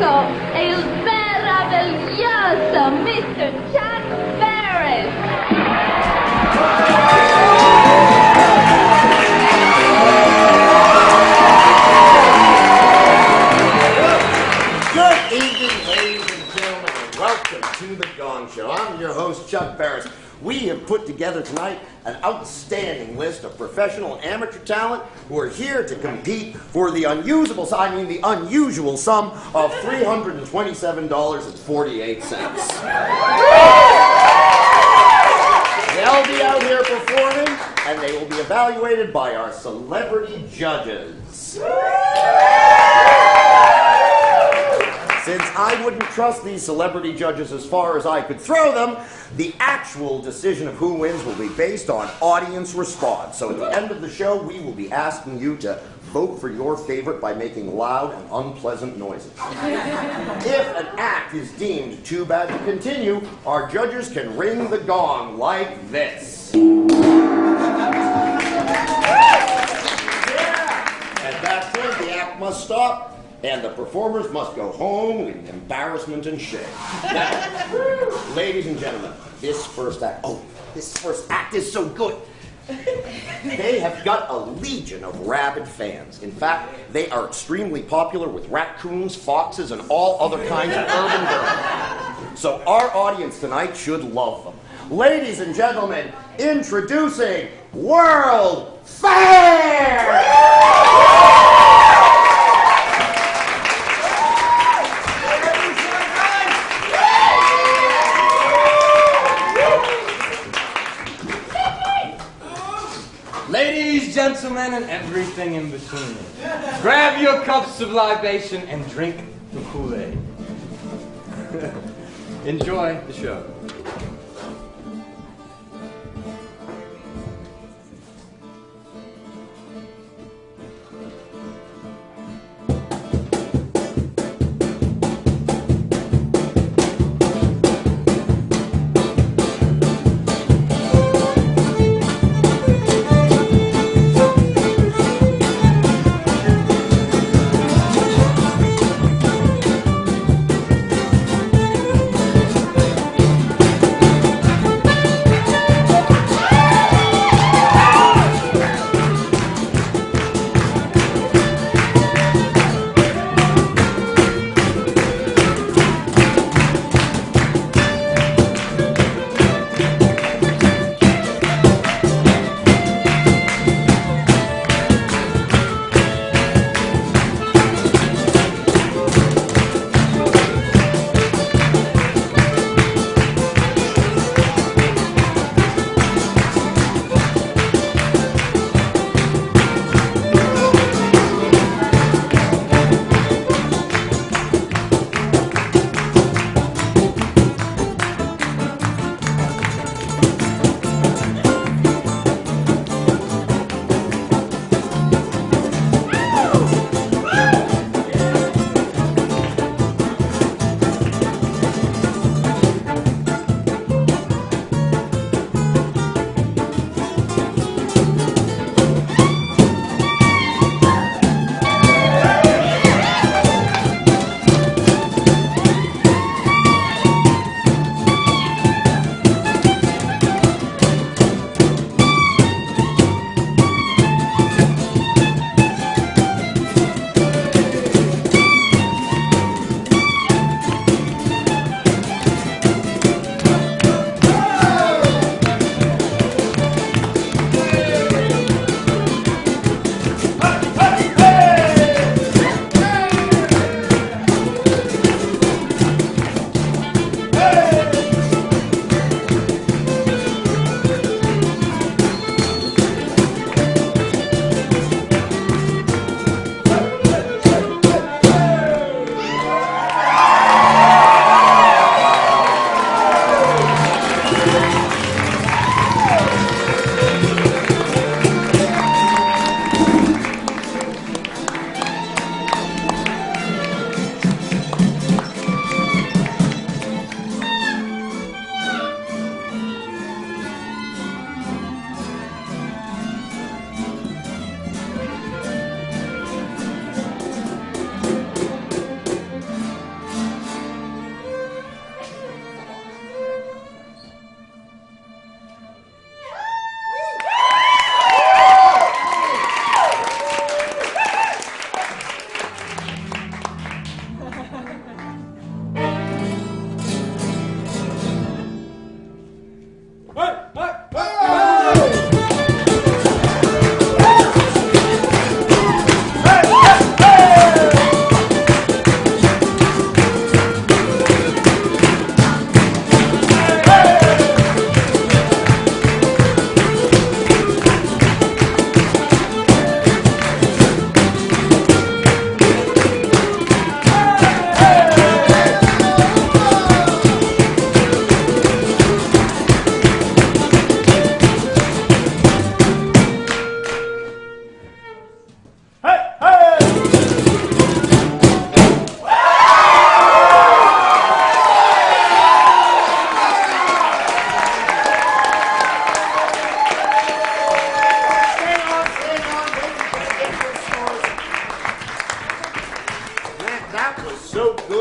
ecco il meraviglioso Mr. Chuck Barris. Good evening, ladies and gentlemen, and welcome to the Gong Show. I'm your host, Chuck Barris. We have put together tonight an outstanding list of professional and amateur talent who are here to compete for the unusual sum of $327.48. They'll be out here performing, and they will be evaluated by our celebrity judges. Since I wouldn't trust these celebrity judges as far as I could throw them, the actual decision of who wins will be based on audience response. So at the end of the show, we will be asking you to vote for your favorite by making loud and unpleasant noises. If an act is deemed too bad to continue, our judges can ring the gong like this. At that point, the act must stop, and the performers must go home with embarrassment and shame. Now, ladies and gentlemen, this first act is so good. They have got a legion of rabid fans. In fact, they are extremely popular with raccoons, foxes, and all other kinds of urban birds. So our audience tonight should love them. Ladies and gentlemen, introducing World Fair! Ladies, gentlemen, and everything in between. Grab your cups of libation and drink the Kool-Aid. Enjoy the show.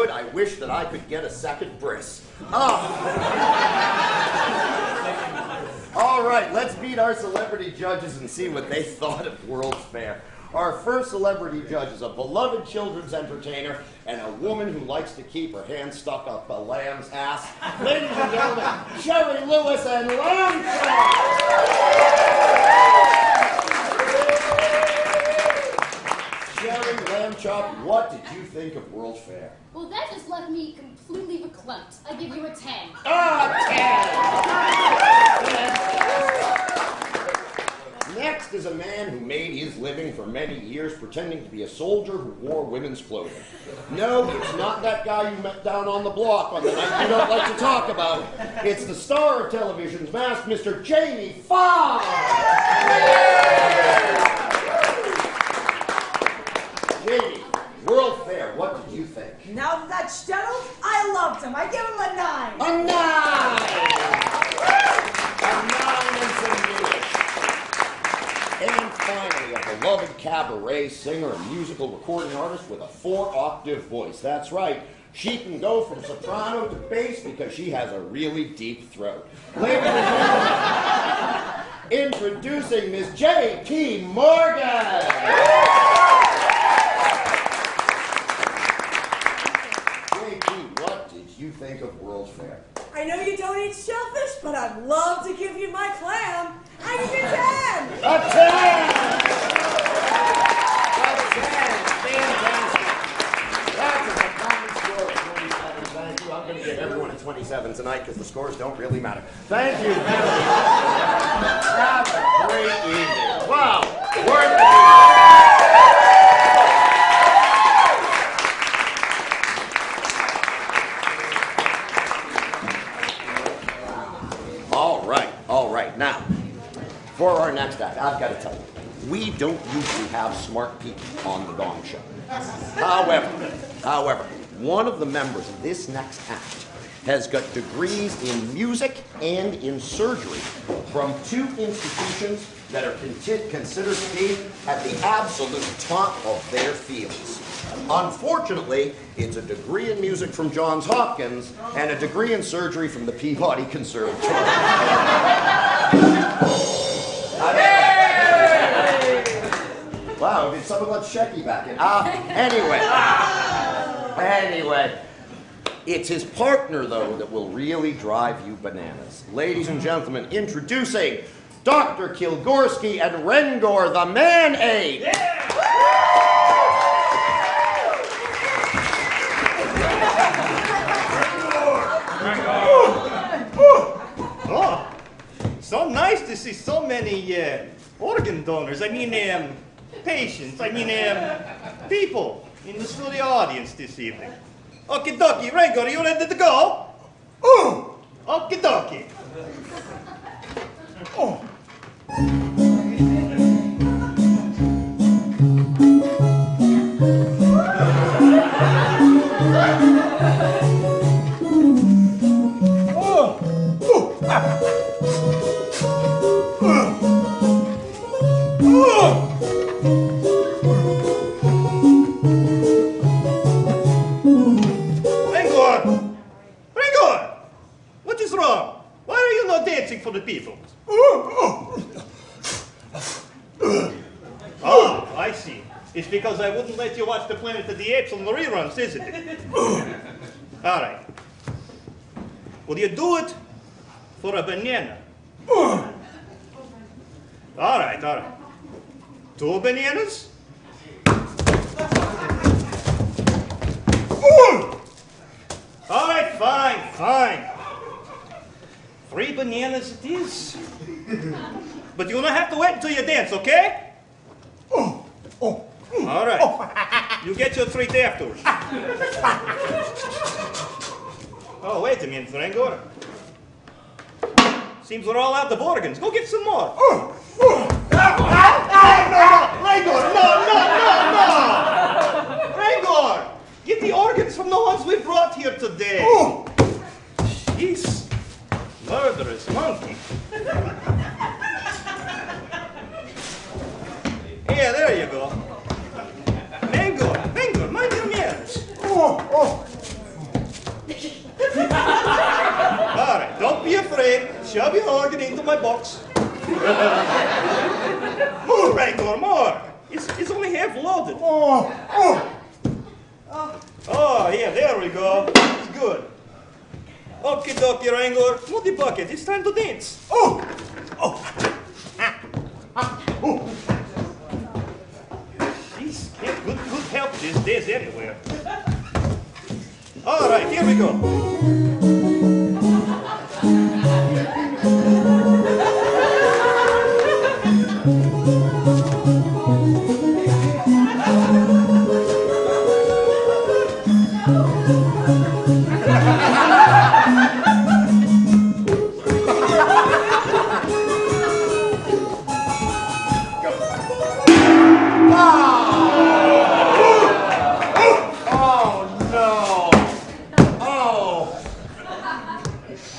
good, I wish that I could get a second bris. All right, let's meet our celebrity judges and see what they thought of World's Fair. Our first celebrity judge is a beloved children's entertainer and a woman who likes to keep her hand stuck up a lamb's ass. Ladies and gentlemen, Sherry Lewis and Lamb Chop! Sherry, Lamb Chop, what did you think of World's Fair? Well, that just left me completely verklempt. I give you a 10. Next is a man who made his living for many years pretending to be a soldier who wore women's clothing. No, it's not that guy you met down on the block on the night you don't like to talk about. It's the star of television's mask, Mr. Jamie Foxx! Jamie, World Fair, what did you think? Now that Skittle, I loved him. I give him a 9. A 9! A 9 and some English. And finally, a beloved cabaret singer and musical recording artist with a 4-octave voice. That's right. She can go from soprano to bass because she has a really deep throat. Ladies and gentlemen, introducing Miss J.P. Morgan. J.P., what did you think of World's Fair? I know you don't eat shellfish, but I'd love to give you my clam. I give you 10. A 10! A 10! Fantastic. That's a common score of 27. Thank you. I'm going to give everyone a 27 tonight because the scores don't really matter. Thank you very much. Have a great evening. Wow. Worth it. All right. Now, for our next act, I've got to tell you, we don't usually have smart people on the Gong Show. However, one of the members of this next act has got degrees in music and in surgery from 2 institutions that are considered to be at the absolute top of their fields. Unfortunately, it's a degree in music from Johns Hopkins and a degree in surgery from the Peabody Conservatory. Wow, did someone let Shecky back in? Anyway, it's his partner, though, that will really drive you bananas. Ladies and gentlemen, introducing Dr. Kil Gorski and Rango, the Man-Aid. Yeah. Oh, so nice to see so many organ donors. I mean, patients. I mean, people in the studio audience this evening. Okie dokie, Rango, are you ready to go? Okie dokie. Oh. For the people. Oh, I see. It's because I wouldn't let you watch the Planet of the Apes on the reruns, isn't it? All right. Will you do it for a banana? All right. 2 bananas? All right, fine. 3 bananas it is. But you're gonna have to wait until you dance, okay? All right. You get your treat afterwards. Oh, wait a minute, Rango. Seems we're all out of organs. Go get some more. No, Rango, no. Rango, get the organs from the ones we brought here today. Jeez. Murderous monkey. Yeah, there you go. Rango, mind your manners. All right, don't be afraid. Shove your organ into my box. More, Rango, more. It's only half loaded. Oh, yeah, there we go. It's good. Okie dokie, Rango. Muddy bucket, it's time to dance. Jeez, can't good help these days anywhere. All right, here we go.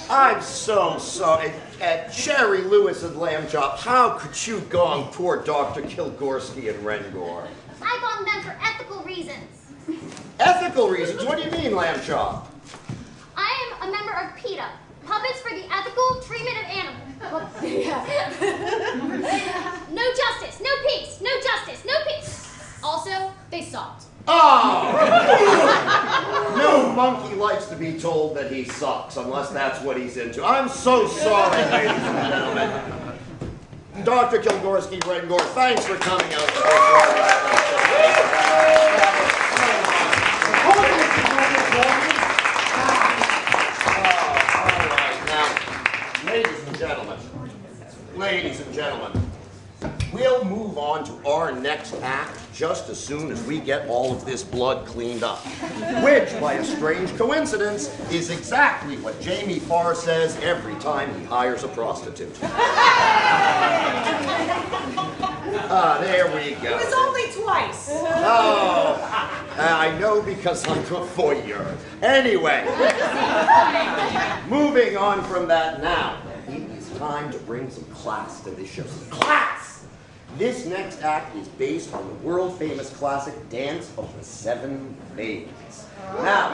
I'm so sorry. Cherry Lewis and Lamb Chop, how could you gong poor Dr. Kil Gorski and Rango? I gonged them for ethical reasons. Ethical reasons? What do you mean, Lamb Chop? I am a member of PETA, Puppets for the Ethical Treatment of Animals. No justice, no peace, no justice, no peace. Also, they sucked. Oh! No monkey likes to be told that he sucks, unless that's what he's into. I'm so sorry, ladies and gentlemen. Dr. Kil Gorski, Rango, thanks for coming out. Ladies and gentlemen, we'll move on to our next act just as soon as we get all of this blood cleaned up. Which, by a strange coincidence, is exactly what Jamie Farr says every time he hires a prostitute. There we go. It was only twice. Oh, I know because I'm a voyeur. Anyway, moving on from that now. It is time to bring some class to this show. Class! This next act is based on the world-famous classic Dance of the Seven Maidens. Now,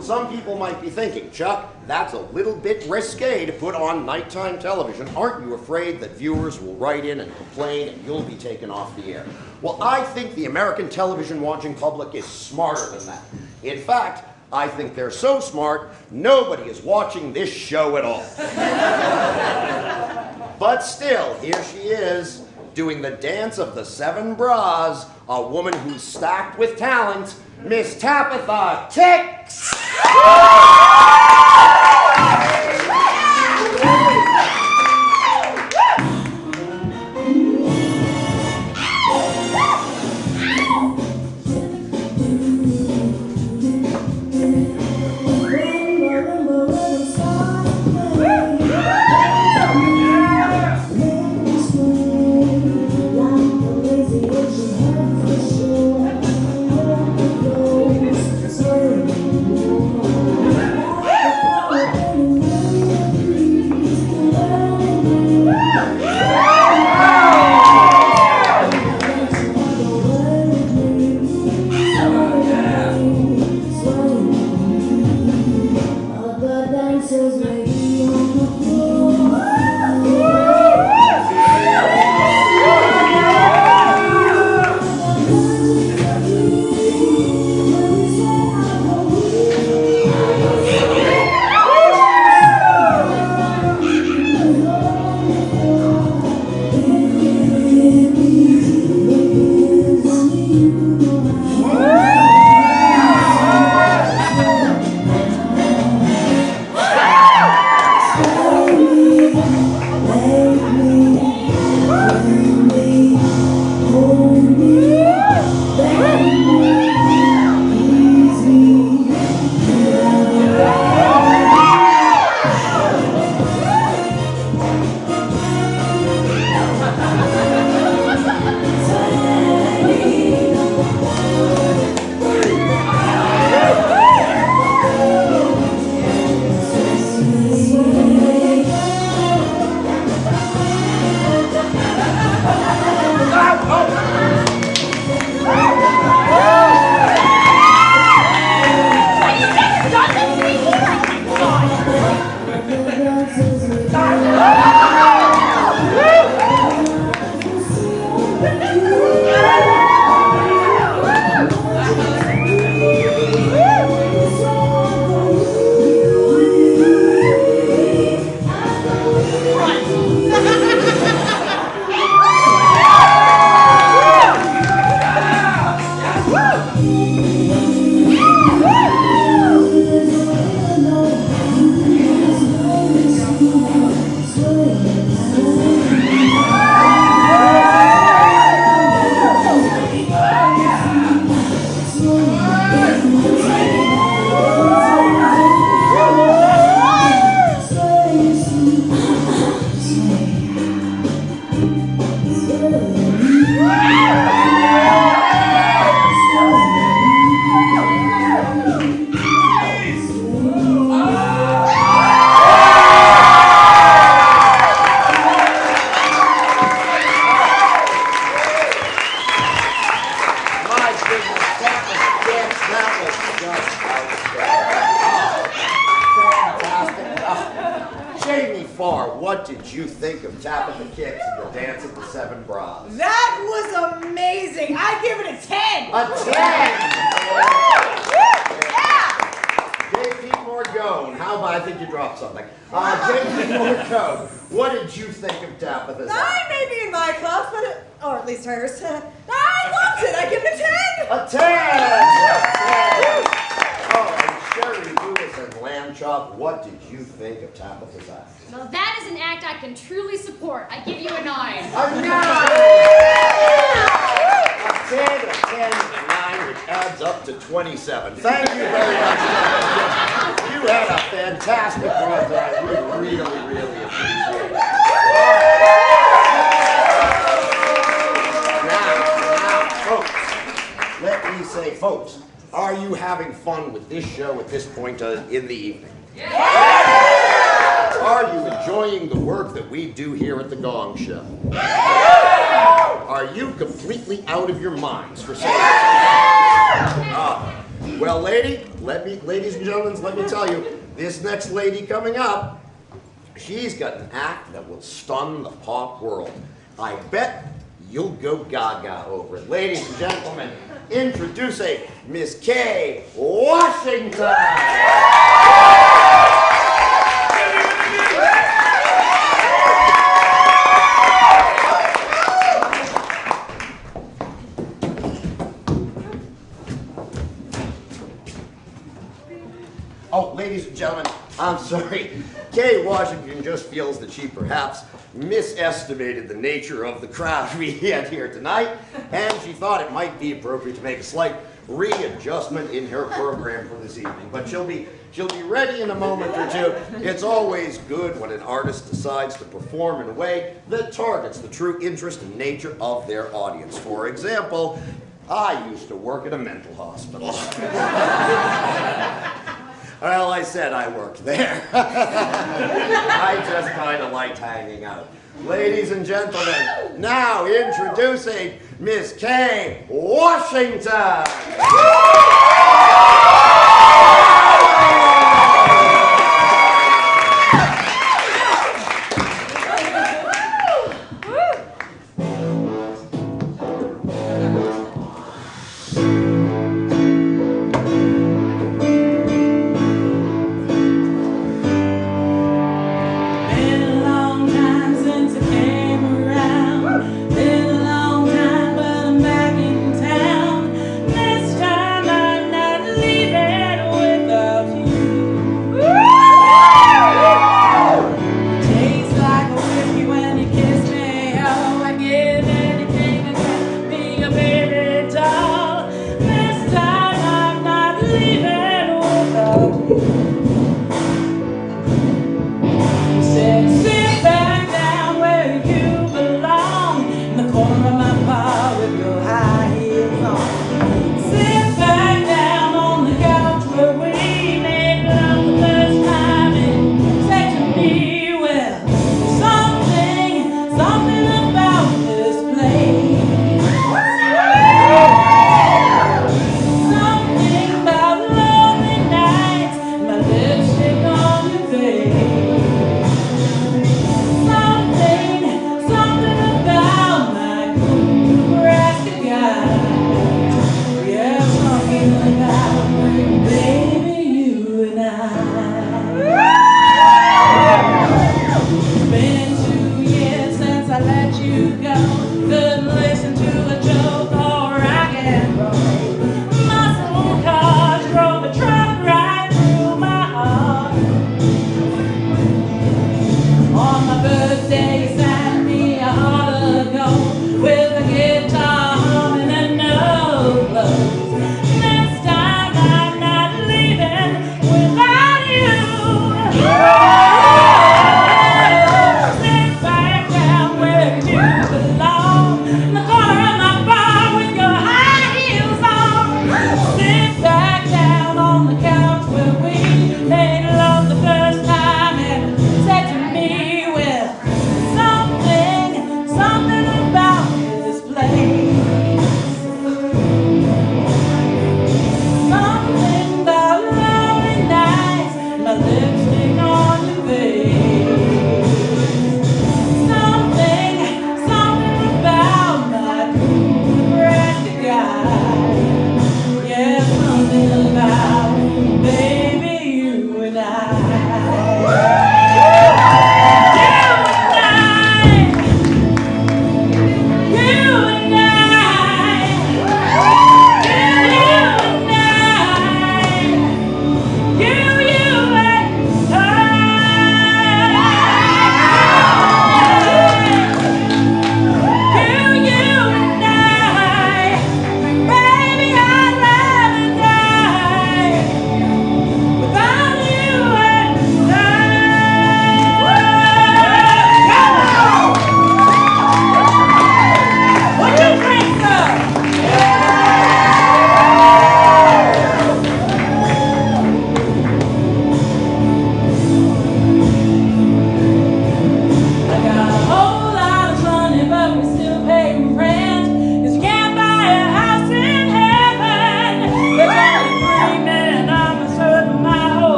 some people might be thinking, Chuck, that's a little bit risque to put on nighttime television. Aren't you afraid that viewers will write in and complain and you'll be taken off the air? Well, I think the American television-watching public is smarter than that. In fact, I think they're so smart, nobody is watching this show at all. But still, here she is, doing the Dance of the Seven Bras, a woman who's stacked with talent, Miss Tapa Kicks! just outstanding. Fantastic. Jamie Farr, what did you think of Tapa Kicks and the Dance of the Seven Bras? That was amazing. I give it a 10. A 10! Yeah! JP Morgone, how about, I think you dropped something. JP Morgone, what did you think of Tapa this 9 maybe in my class, but or at least hers. I loved it. I give it a 10. A 10! Oh, and Sherry Lewis and Lamb Chop, what did you think of Tabitha's act? Well, that is an act I can truly support. I give you a 9. A 9! A 10, a 9, which adds up to 27. Thank you very much, gentlemen. You had a fantastic run tonight. We really, really appreciate it. Now, folks, let me say, folks, are you having fun with this show at this point in the evening? Are you enjoying the work that we do here at the Gong Show? Are you completely out of your minds for saying well, ladies and gentlemen, let me tell you, this next lady coming up, she's got an act that will stun the pop world. I bet you'll go gaga over it. Ladies and gentlemen, introducing Miss Kay Washington. Oh, ladies and gentlemen, I'm sorry. Kay Washington just feels that she perhaps misestimated the nature of the crowd we had here tonight, and she thought it might be appropriate to make a slight readjustment in her program for this evening. But she'll be ready in a moment or two. It's always good when an artist decides to perform in a way that targets the true interest and nature of their audience. For example, I used to work at a mental hospital. Well, I said I worked there. I just kind of liked hanging out. Ladies and gentlemen, now introducing Miss Kay Washington. Leaving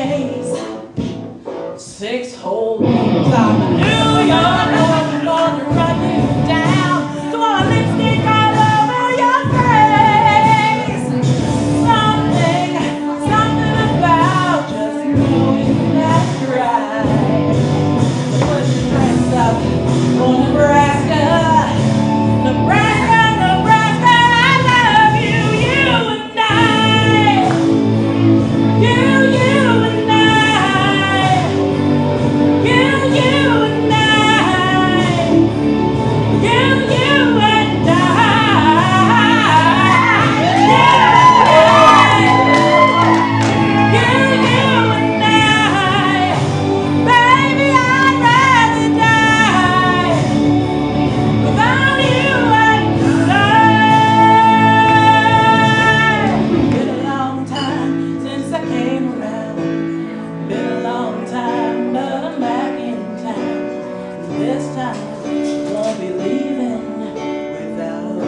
face. 6 whole weeks I'm in New York, I'm gonna run you down. So I lipstick all over your face. Something about just knowing that's right. Push your friends up on Nebraska, Nebraska, Nebraska. I love you, you and I. You and I. You and I. You and I. Baby, I'd rather die without you alive. Been a long time since I came around. Been a long time, but I'm back in town. This time, won't be leaving without you.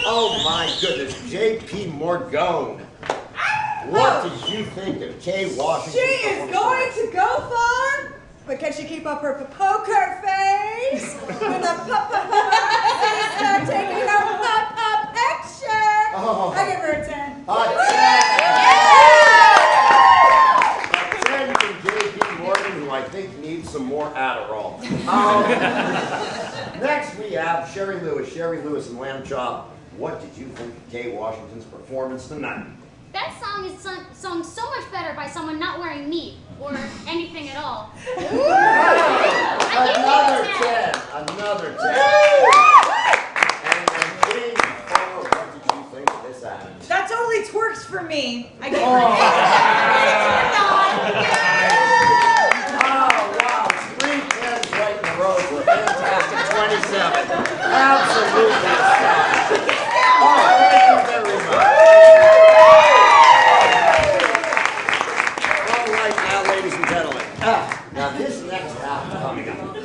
Oh my goodness, J.P. Morgone. What did you think of Kay Washington? She is going to go far, but can she keep up her poker face? With a sister taking her picture. Oh. I give her a 10. A 10 from J.P. Morgan, who I think needs some more Adderall. Next we have Sherry Lewis. Sherry Lewis and Lamb Chop. What did you think of Kay Washington's performance tonight? That song is sung so much better by someone not wearing meat or anything at all. Another 10. Another 10. And then James Farrow, what did you think of this act? That totally twerks for me. I give Oh, wow. 3 10s right in a row for a fantastic 27. Absolutely astonishing. Oh, thank you very much. All right now, ladies and gentlemen. Now this next act coming up.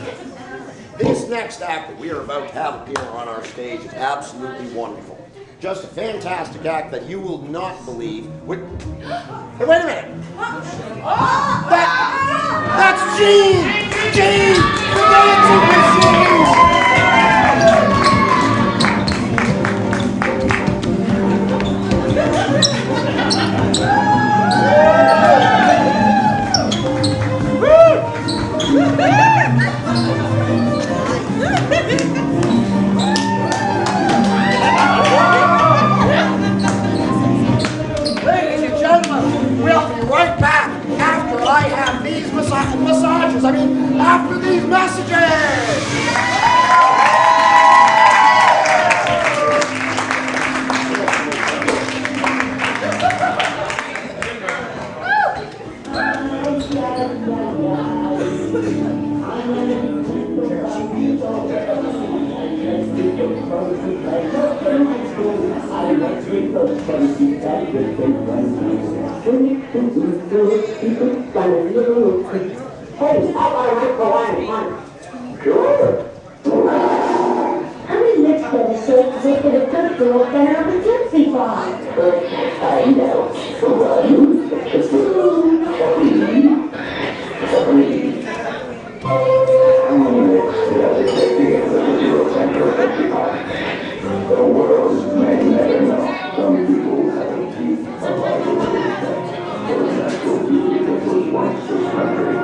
This next act that we are about to have appear on our stage is absolutely wonderful. Just a fantastic act that you will not believe would... Hey, wait a minute. That's Gene! Gene! The dancing machine! Ladies and gentlemen, we'll be right back after I have these massages. After these messages. Hey, I want to Hawaiian fun. Sure. How many lips does it take to make it a good girl better of a gypsy bar? I know. 1, 2, 3. How many lips does it take to get a good center of a gypsy bar? The world may never know. Some people have a teeth of life. For natural beauty that was once this country.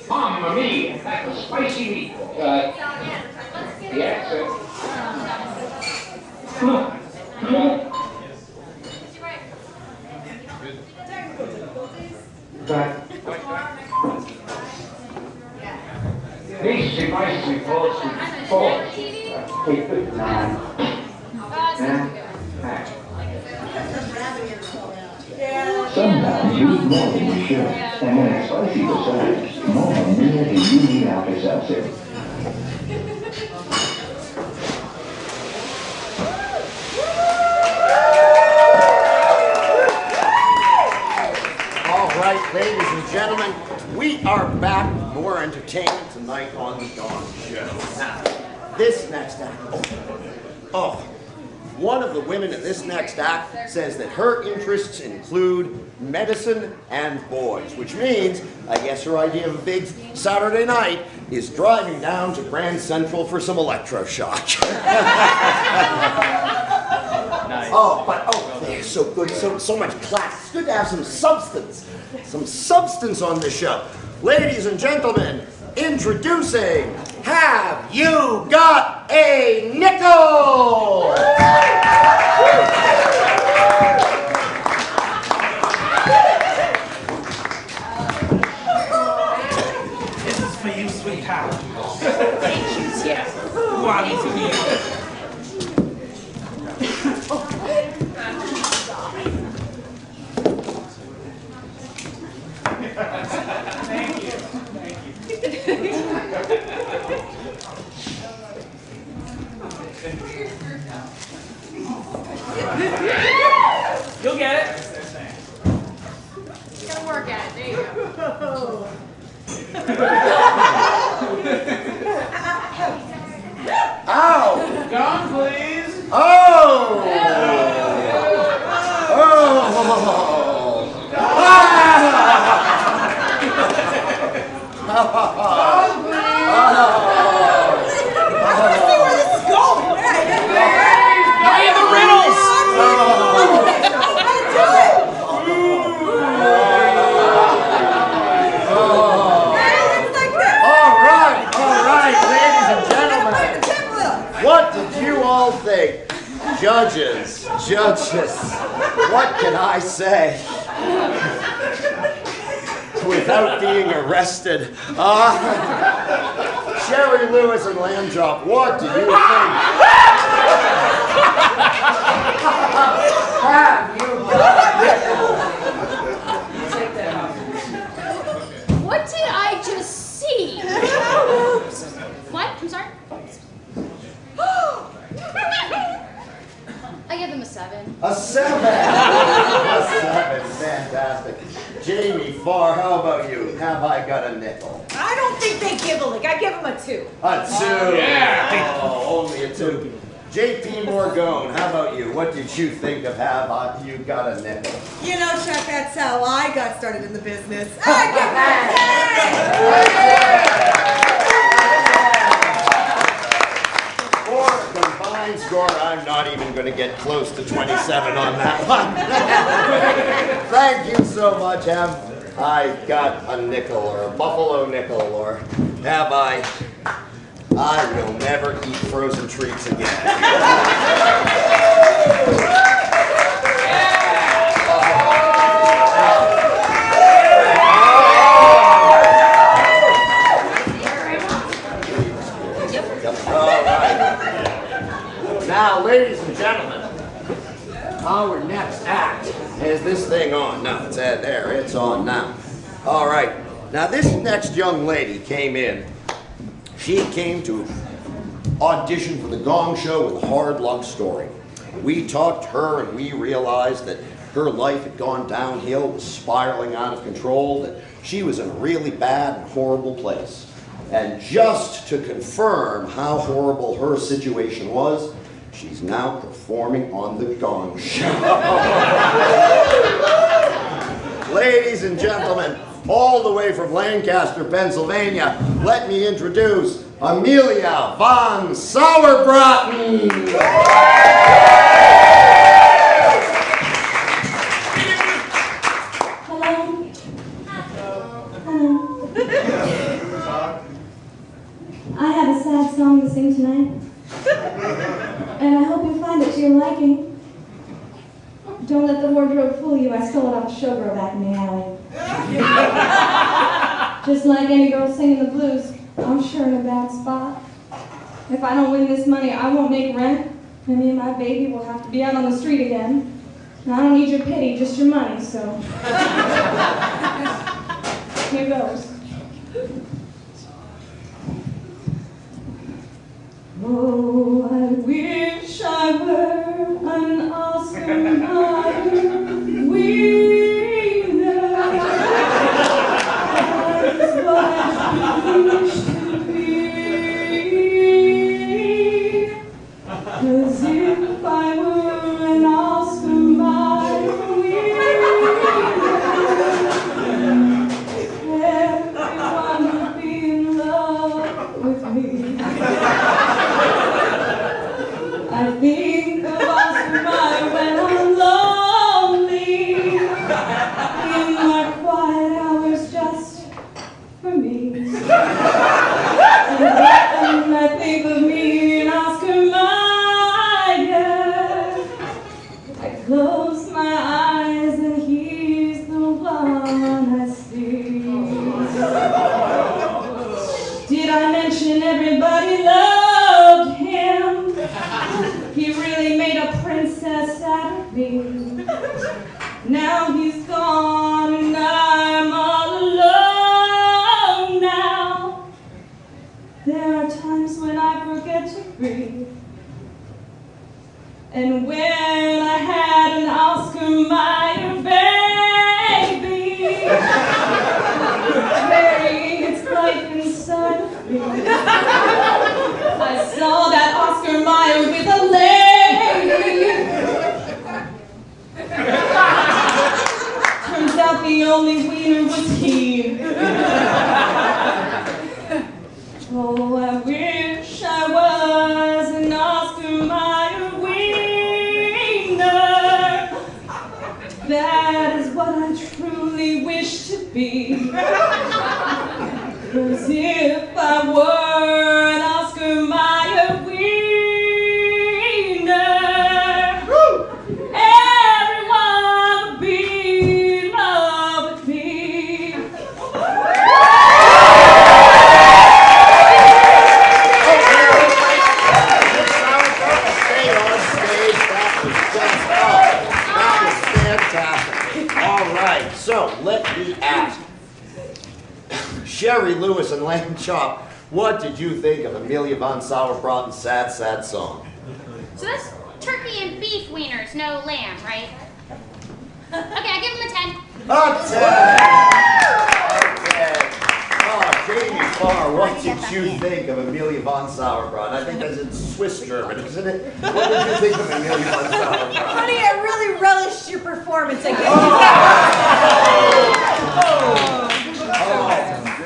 Mamma mia, that was spicy meat. Yes. These spicy YST Fords. Keep it 9. Sometimes you eat more than you should, and when it's spicy besides, more Amelia than you need Alka Seltzer. All right, ladies and gentlemen, we are back with more entertainment tonight on the Gong Show. Now, this next act, one of the women in this next act says that her interests include medicine and boys, which means, I guess her idea of a big Saturday night is driving down to Grand Central for some electroshock. They're so good, so much class. It's good to have some substance on this show. Ladies and gentlemen, introducing, have you got a nickel? This is for you, sweetheart. Thank you, dear. Why is it? Thank you. You'll get it. You gotta work at it. There you go. Ow! Gone, please. Oh! Judges, what can I say without being arrested? Sherry Lewis and Lamb Chop, what do you think? Have you What did I just see? What? I'm sorry? I give them a 7. A 7? A 7, fantastic. Jamie Farr, how about you? Have I got a nickel? I don't think they give a lick. I give them a 2. A 2? Yeah. Oh, only a 2. J.P. Morgone, how about you? What did you think of have you got a nickel? You know, Chuck, that's how I got started in the business. I give them a 10! For combined score, I'm not even going to get close to 27 on that one. Thank you so much. Have I got a nickel or a buffalo nickel, or have I will never eat frozen treats again. Now, ladies and gentlemen, our next act is this thing on. No, it's there. It's on now. All right. Now, this next young lady came in. She came to audition for the Gong Show with a hard luck story. We talked to her and we realized that her life had gone downhill, was spiraling out of control, that she was in a really bad and horrible place. And just to confirm how horrible her situation was, she's now performing on the Gong Show. Ladies and gentlemen, all the way from Lancaster, Pennsylvania, let me introduce Amelia Von Sour. I have a sad song to sing tonight, and I hope you find it to your liking. Don't let the wardrobe fool you, I stole it off a showgirl back in the alley. Just like any girl singing the blues, I'm sure in a bad spot. If I don't win this money, I won't make rent, and me and my baby will have to be out on the street again. And I don't need your pity, just your money, so. Here goes. Oh, I wish I were an Oscar Mayer winner. That's what I wish to be. 'Cause if I were an Oscar Mayer winner, everyone would be in love with me. I think of Oscar Mayer when I'm lonely, in my quiet hours just for me. And I think of me and Oscar Mayer. I close my eyes and he's the one I see. Did I mention everybody loved him? He really made a princess out of me. Now he's gone and I'm all alone now. There are times when I forget to breathe. And when I had an Oscar Mayer baby, carrying its life inside of me, I saw that Oscar Mayer with a lady. Turns out the only wiener was he. Oh, I wish I was an Oscar Mayer wiener. That is what I truly wish to be. 'Cause if I were an Oscar Mayer wiener, everyone would be in love with me. Stay on stage. That was just that was fantastic. All right, so let me ask. Sherry Lewis and Lamb Chop, what did you think of Amelia Von Sour and Sad, Sad Song? So that's turkey and beef wieners, no lamb, right? Okay, I give him a 10. A 10! Okay. Oh, Jamie Farr, what did you think of Amelia Von Sauerbrot? I think that's in Swiss German, isn't it? What did you think of Amelia Von Sauerbrot? Honey, I really relished your performance again.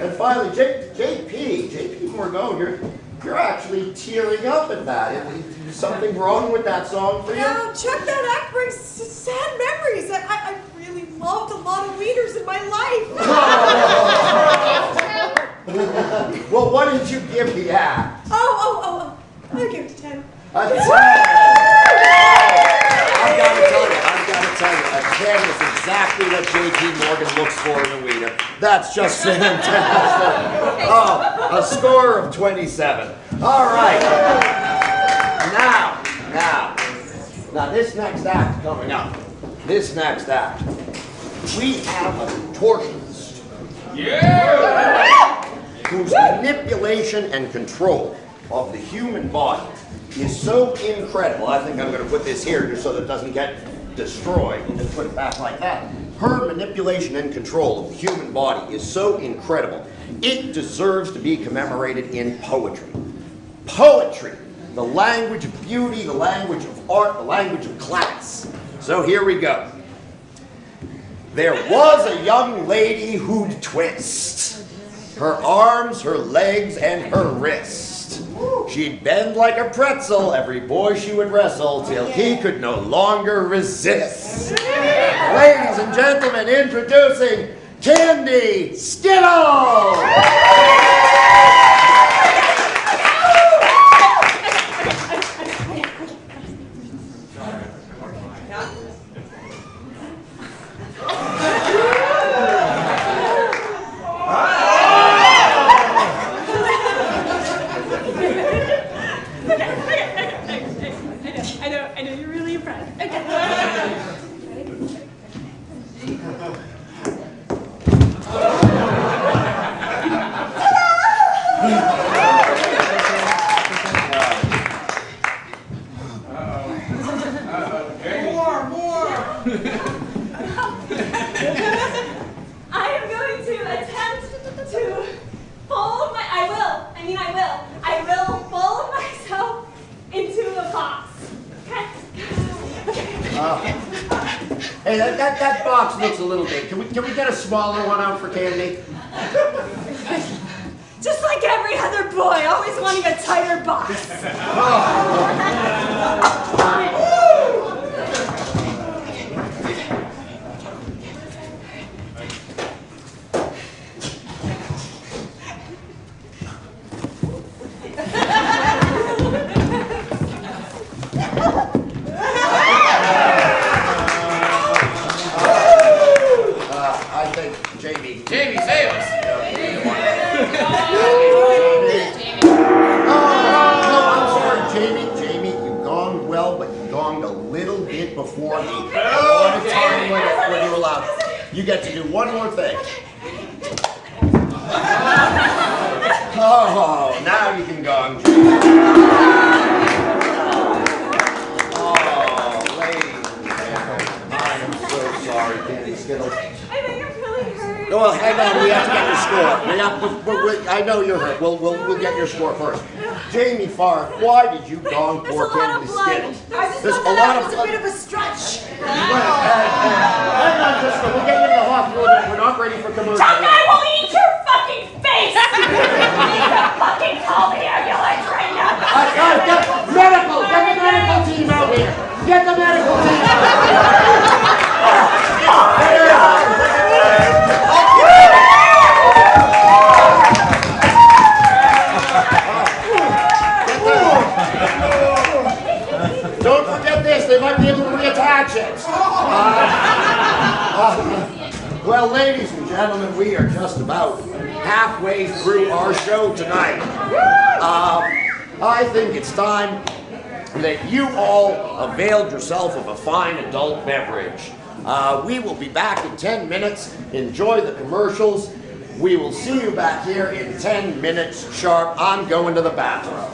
And finally, JP Morgan, you're actually tearing up at that. Is something wrong with that song for you? No, Chuck, that act brings sad memories. I really loved a lot of leaders in my life. Well, what did you give the act? Oh. I'll give it a 10. A 10! I've got to tell you, a 10 is exactly what JP Morgan looks for in a wiener. That's just fantastic. Oh, a score of 27. All right. Now, this next act coming up, we have a contortionist. Yeah! Whose manipulation and control of the human body is so incredible. I think I'm going to put this here just so that it doesn't get destroyed and just put it back like that. Her manipulation and control of the human body is so incredible. It deserves to be commemorated in poetry. Poetry, the language of beauty, the language of art, the language of class. So here we go. There was a young lady who'd twist her arms, her legs, and her wrist. She'd bend like a pretzel every boy she would wrestle till he could no longer resist. Ladies and gentlemen, introducing Candy Skittle! Hey, that box looks a little big. Can we get a smaller one out for candy? Just like every other boy, always wanting a tighter box. Jamie, save us! Jamie, you've gone well, but you've gone a little bit before the allotted time when you're allowed. You get to do one more thing. Oh, now you can gong, Jamie. Oh, ladies and gentlemen, I am so sorry, Candy Skittle. Well, hang on. We have to get your score. I know you're hurt. We'll get your score first. Jamie Farr, why did you gong poor Candy Skittle? I just thought that was a bit of a stretch. Hang on, sister. We'll get you to the hospital. We're not ready for commercial. Chuck, I will eat your fucking face! You need to fucking call the ambulance right now. Get the medical team out here. Get the medical team out here. Don't forget this, they might be able to reattach it. Well, ladies and gentlemen, we are just about halfway through our show tonight. I think it's time that you all availed yourself of a fine adult beverage. We will be back in 10 minutes. Enjoy the commercials. We will see you back here in 10 minutes sharp. I'm going to the bathroom.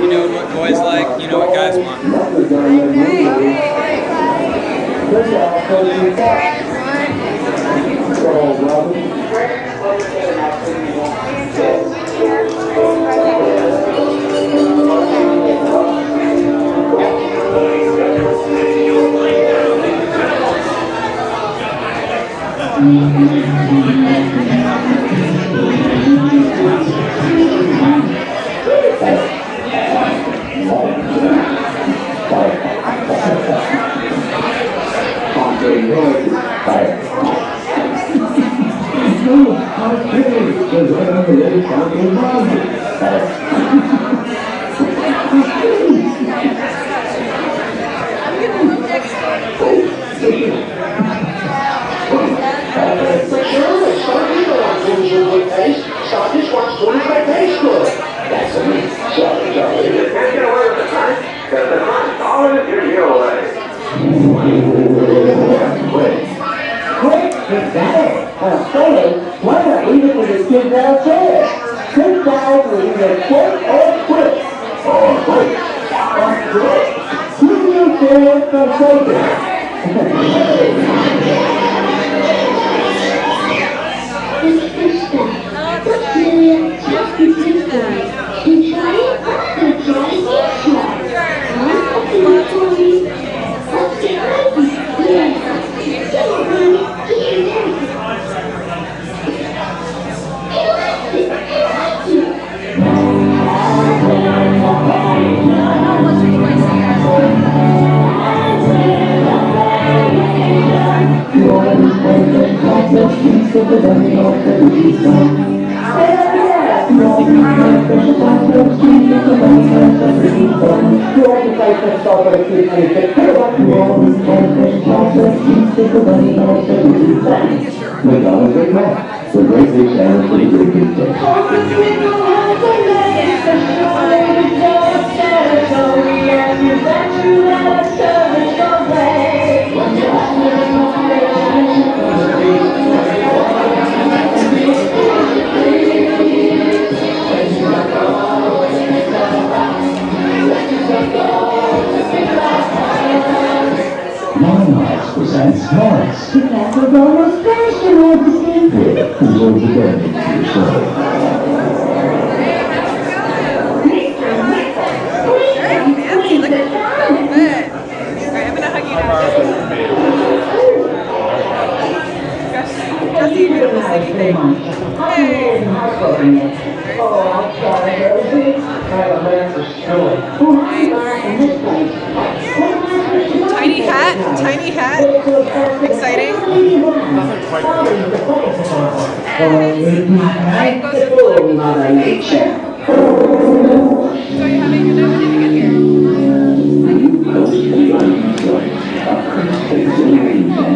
You know what boys like, you know what guys want. Monarchs presents Morris. The castle bonus fashion of the secret. Enjoy the damage to your show. Tiny hat, exciting. Mother Nature. So you're having your nose to get here.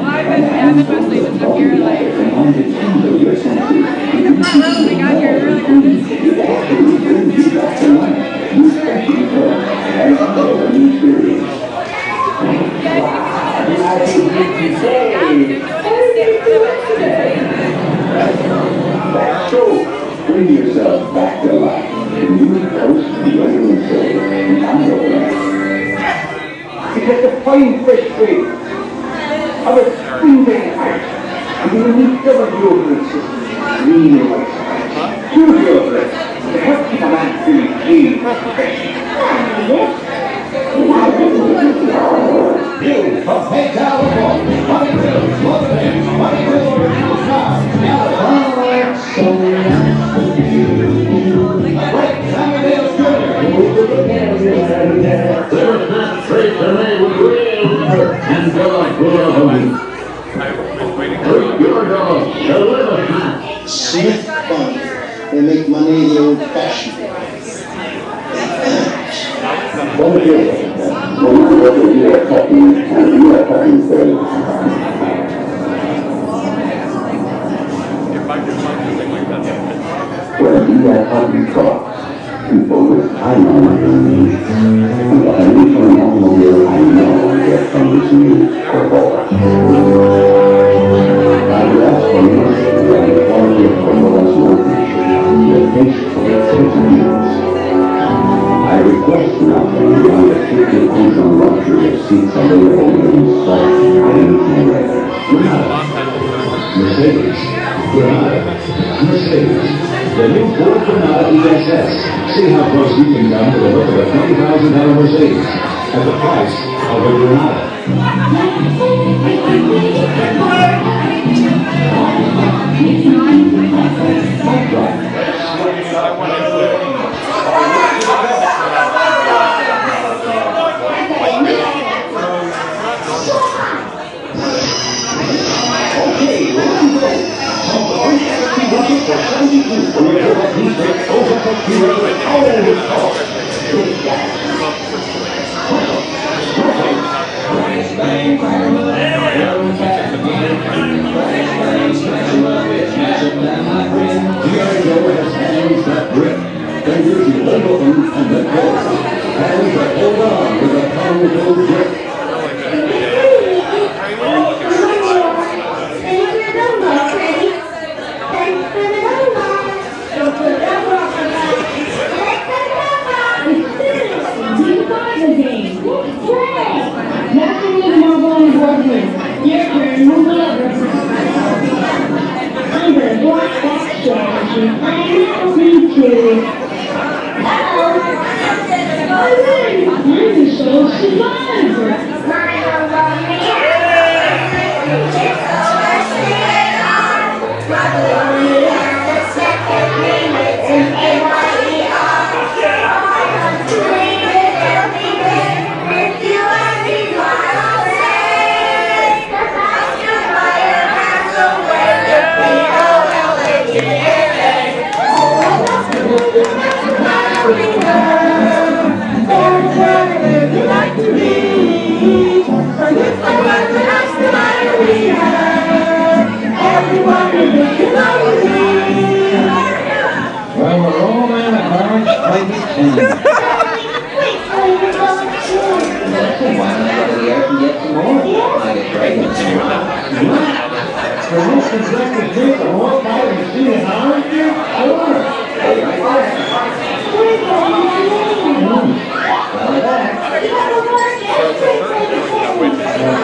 I've been mostly just up here, like, it's not really, we got here really So, bring yourself back to life. And you coast beyond the It's just a fine fresh tree of a spring height. And you need some of your system, really like two deodorants to help keep a man feeling clean and fresh. You from Head California, Money Grill, Money Grill Original Car, now the and feel like we're of a week. Your dog, Smith Fund. They make money the old-fashioned way. When you are talking talk, people with time on my knees, and any phenomenal I know get from this news or more. I ask for mercy and forgive for those workers, the tasteful citizens. I request nothing beyond the 50% luxury of seats available in soft and leather. Mercedes. Granada. Mercedes. The new Ford Granada ESS. See how close you can come to the look of a $20,000 Mercedes at the price of a Granada.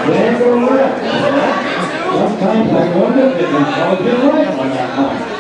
Then go left. Sometimes I wonder if intelligent right on that line.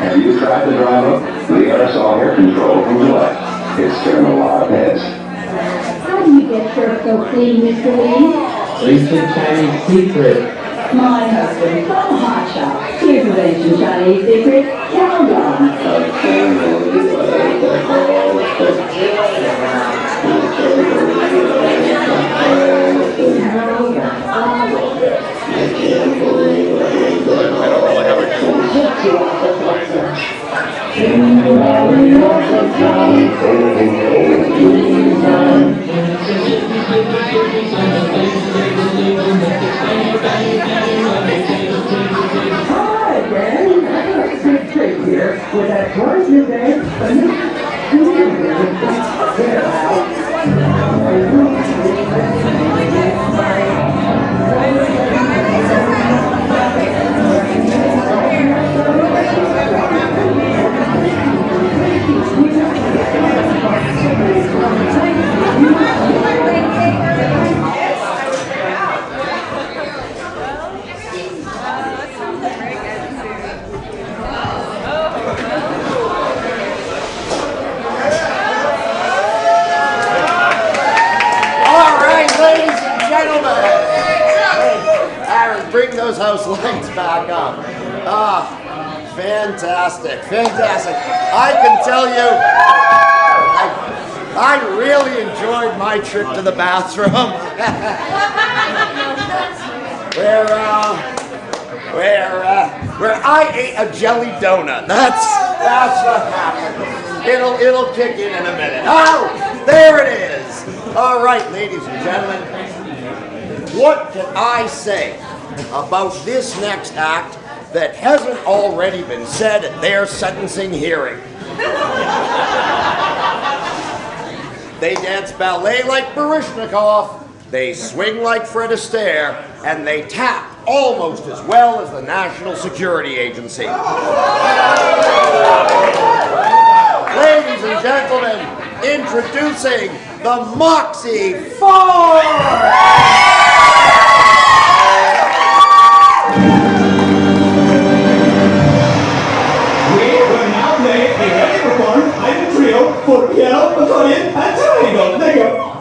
Have you tried to drive up the aerosol air control from the left? It's turned a lot of heads. How do you get your so clean, Mr. Lee? Ancient Chinese secret. My husband from Hot Shop. Here's an ancient Chinese secret. Count on. With that twice in there, bring those house lights back up. Ah, fantastic, fantastic. I can tell you, I really enjoyed my trip to the bathroom. where I ate a jelly donut. That's what happened. It'll kick in a minute. Oh, there it is. All right, ladies and gentlemen, what can I say about this next act that hasn't already been said at their sentencing hearing? They dance ballet like Baryshnikov, they swing like Fred Astaire, and they tap almost as well as the National Security Agency. Ladies and gentlemen, introducing the Moxy Fords! For piano, accordion, and triangle. There you go.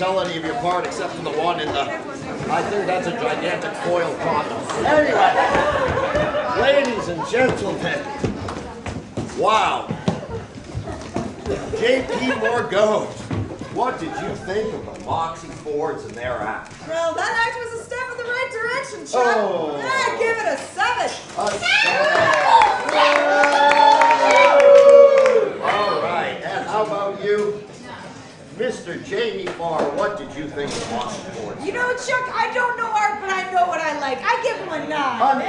tell any of you apart except for the one in the... I think that's a gigantic foil condom. Anyway, ladies and gentlemen, wow. J.P. Morgan, what did you think of the Moxy Fords and their act? Well, that act was a step in the right direction, Chuck. Oh. Yeah, give it a 7. All right, and how about you? Mr. Jamie Farr, what did you think of Moxy Fords? You know, Chuck, I don't know art, but I know what I like. I give him a 9.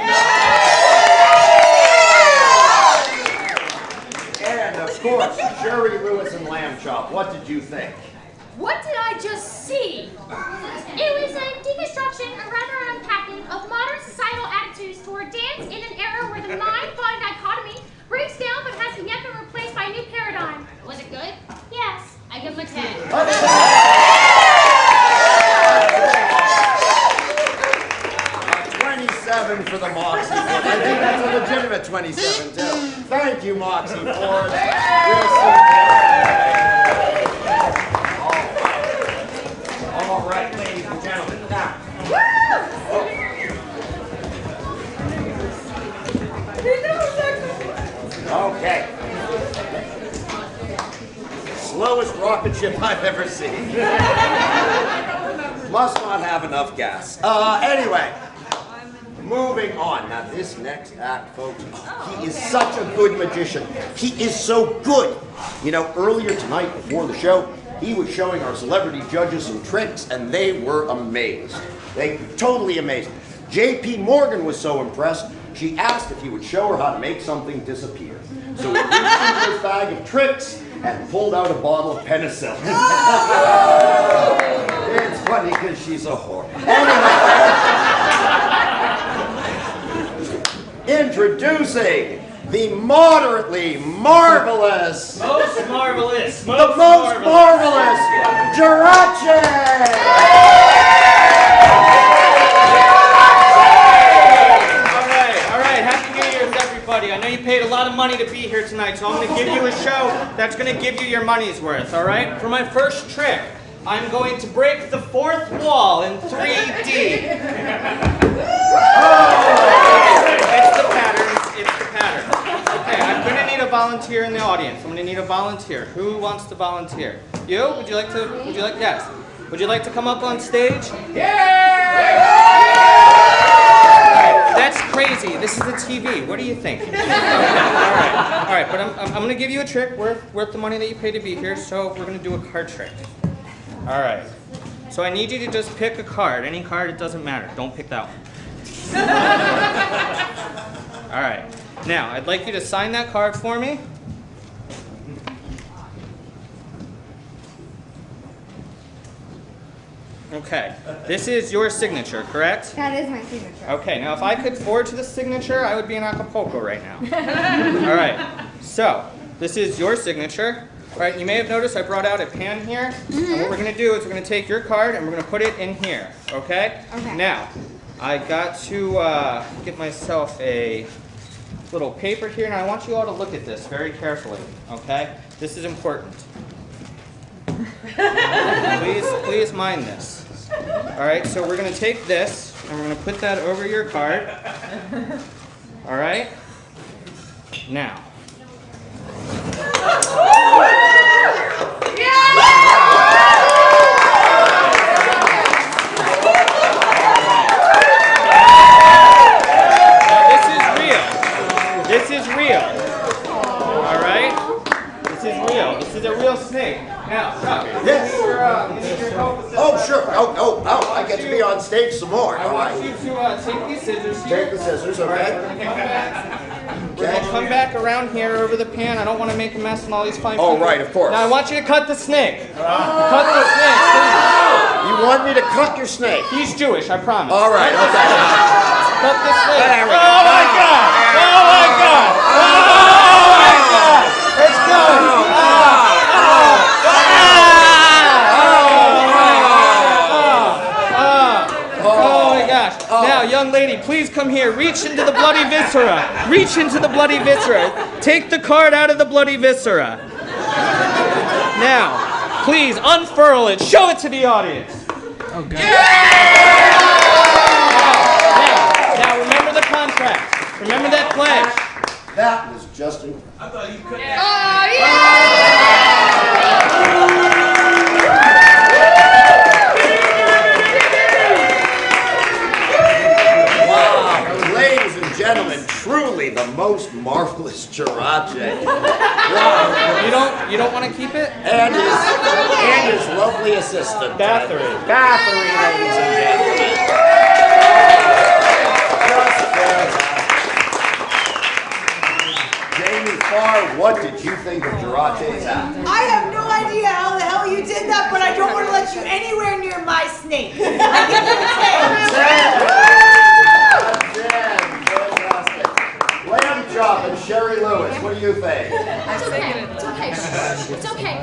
And of course, Jerry Lewis and Lamb Chop, what did you think? What did I just see? It was a deconstruction, or rather unpacking, of modern societal attitudes toward dance in an era where the mind-body dichotomy breaks down but hasn't yet been replaced by a new paradigm. Was it good? Yes. I give him a 10. 27 for the Moxy Fords. I think that's a legitimate 27 too. Thank you, Moxy Fords. We'll see you. All right, ladies and gentlemen. Now. Okay. Slowest rocket ship I've ever seen. Must not have enough gas. Anyway, moving on. Now this next act, folks, he is such a good magician. He is so good. You know, earlier tonight before the show, he was showing our celebrity judges some tricks, and they were amazed. They were totally amazed. J.P. Morgan was so impressed, she asked if he would show her how to make something disappear. So he reached into his bag of tricks and pulled out a bottle of penicillin. It's funny because she's a whore. Anyway, introducing the moderately marvelous, The most marvelous Jirachi! I know you paid a lot of money to be here tonight, so I'm going to give you a show that's going to give you your money's worth, all right? For my first trick, I'm going to break the 4th wall in 3D. It's the pattern. Okay, I'm going to need a volunteer in the audience. I'm going to need a volunteer. Who wants to volunteer? You? Would you like, yes. Would you like to come up on stage? Yeah! That's crazy. This is a TV. What do you think? Okay. All right. But I'm going to give you a trick worth the money that you paid to be here. So we're going to do a card trick. All right. So I need you to just pick a card. Any card. It doesn't matter. Don't pick that one. All right. Now I'd like you to sign that card for me. Okay, this is your signature, correct? That is my signature. Okay, now if I could forge the signature, I would be in Acapulco right now. All right, so this is your signature. All right, you may have noticed I brought out a pan here. And what we're going to do is we're going to take your card and we're going to put it in here, okay? Okay. Now, I got to get myself a little paper here, and I want you all to look at this very carefully, okay? This is important. Please mind this. All right, so we're going to take this, and we're going to put that over your card. All right? Now. This is real. All right? This is real. This is a real snake. Now, Chuck, yes. You need your help with this. Oh, sure. Oh, I get to be on stage some more. I want you to take these scissors here. Take the scissors, okay. We're going to come back around here over the pan. I don't want to make a mess and all these fine people. Oh, right, of course. Now, I want you to cut the snake. Cut the snake, please. You want me to cut your snake? He's Jewish, I promise. All right, okay. Cut the snake. There we go. Oh, my God. Oh, my God. Oh, my God. It's done. Now, young lady, please come here. Reach into the bloody viscera. Reach into the bloody viscera. Take the card out of the bloody viscera. Now, please unfurl it, show it to the audience. Oh, God. Now remember the contract. Remember that pledge. That was just incredible. I thought you couldn't. Wow, ladies and gentlemen, truly the most marvelous Jirache. Wow. You don't want to keep it? And his lovely assistant. Bathory, ladies and gentlemen. Jamie Farr, what did you think of Jirache's act? I have no idea how the hell you did that, but I don't want to let you anywhere near my snake. I give you Fantastic. Lamb Chop and Sherry Lewis, what do you think? It's okay. It's okay. It's okay.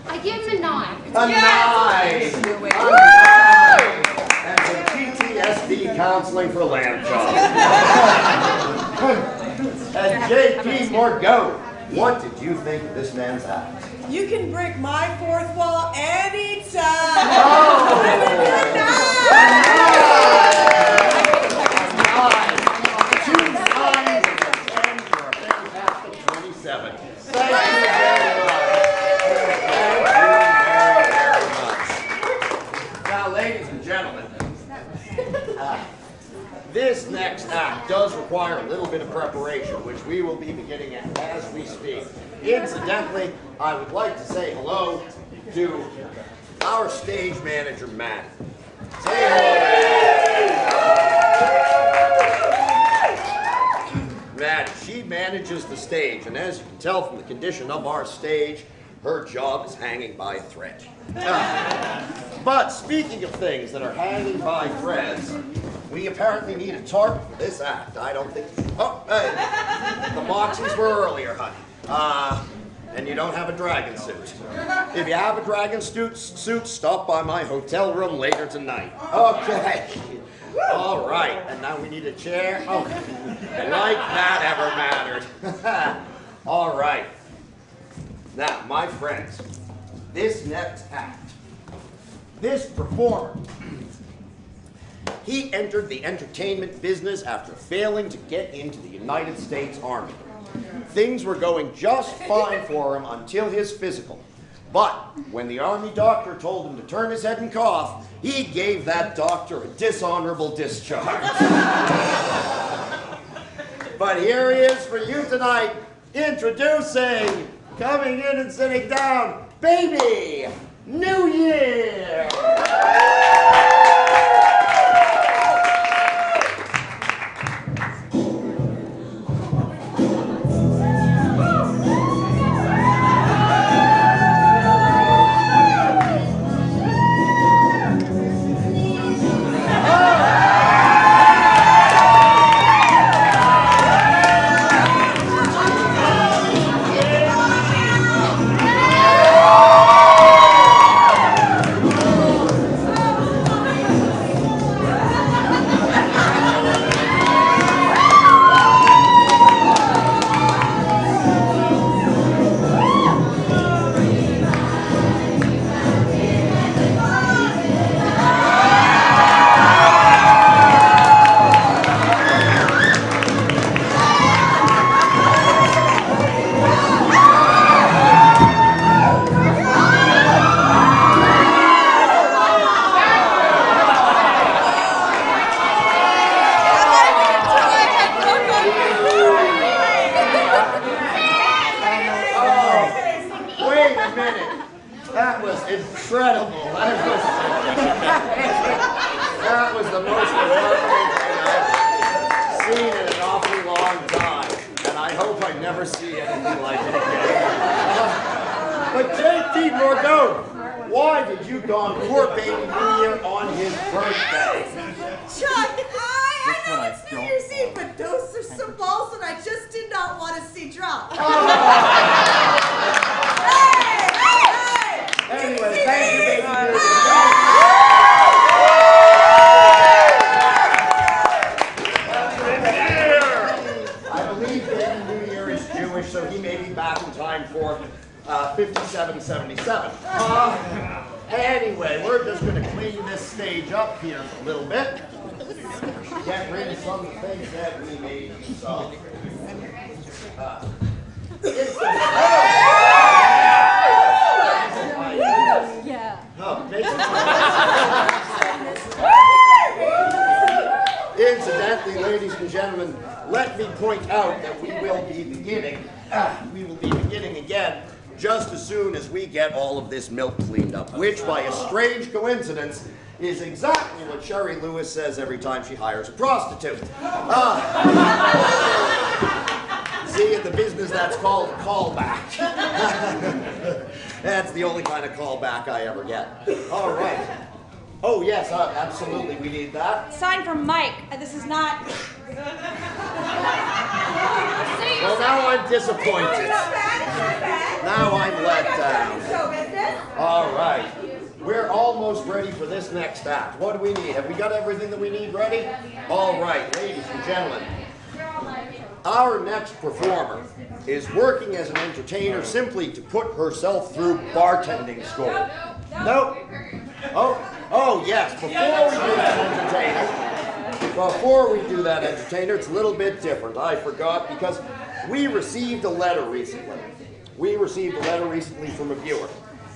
I give him a 9. A 9. And some PTSD counseling for Lamb Chop. And J.P. Morgo, what did you think of this man's act? You can break my fourth wall anytime. Oh! This next act does require a little bit of preparation, which we will be beginning at as we speak. Incidentally, I would like to say hello to our stage manager, Matt. Say hello. Matt, she manages the stage, and as you can tell from the condition of our stage, her job is hanging by a thread. But speaking of things that are hanging by threads, we apparently need a tarp for this act. I don't think... Oh, hey, the Moxies were earlier, honey. And you don't have a dragon suit. If you have a dragon suit, stop by my hotel room later tonight. Okay. All right, and now we need a chair. Oh, like that ever mattered. All right. Now, my friends, this next act, this performer, he entered the entertainment business after failing to get into the United States Army. Things were going just fine for him until his physical. But when the Army doctor told him to turn his head and cough, he gave that doctor a dishonorable discharge. But here he is for you tonight, introducing, coming in and sitting down, Baby New Year! That was the most remarkable thing I've seen in an awfully long time, and I hope I never see anything like it again. But J.T. Morgo, why did you don poor Baby New Year on his birthday? Chuck, I know it's New Year's Eve, but those are some balls that I just did not want to see drop. Anyway, thank you, Baby New Year. I believe Baby New Year is Jewish, so he may be back in time for 5777. this stage up here a little bit. Get rid of some of the things that we made use of. Yeah. Incidentally, ladies and gentlemen, let me point out that we will be beginning again just as soon as we get all of this milk cleaned up, which by a strange coincidence is exactly what Sherry Lewis says every time she hires a prostitute. See, in the business that's called a callback. That's the only kind of callback I ever get. All right. Oh, yes, absolutely, we need that. Sign from Mike. This is not... Well, now I'm disappointed. Now I'm let down. All right. We're almost ready for this next act. What do we need? Have we got everything that we need ready? All right, ladies and gentlemen. Our next performer is working as an entertainer simply to put herself through bartending school. No. Oh, yes, before we do that entertainer, it's a little bit different. I forgot because we received a letter recently. We received a letter recently from a viewer.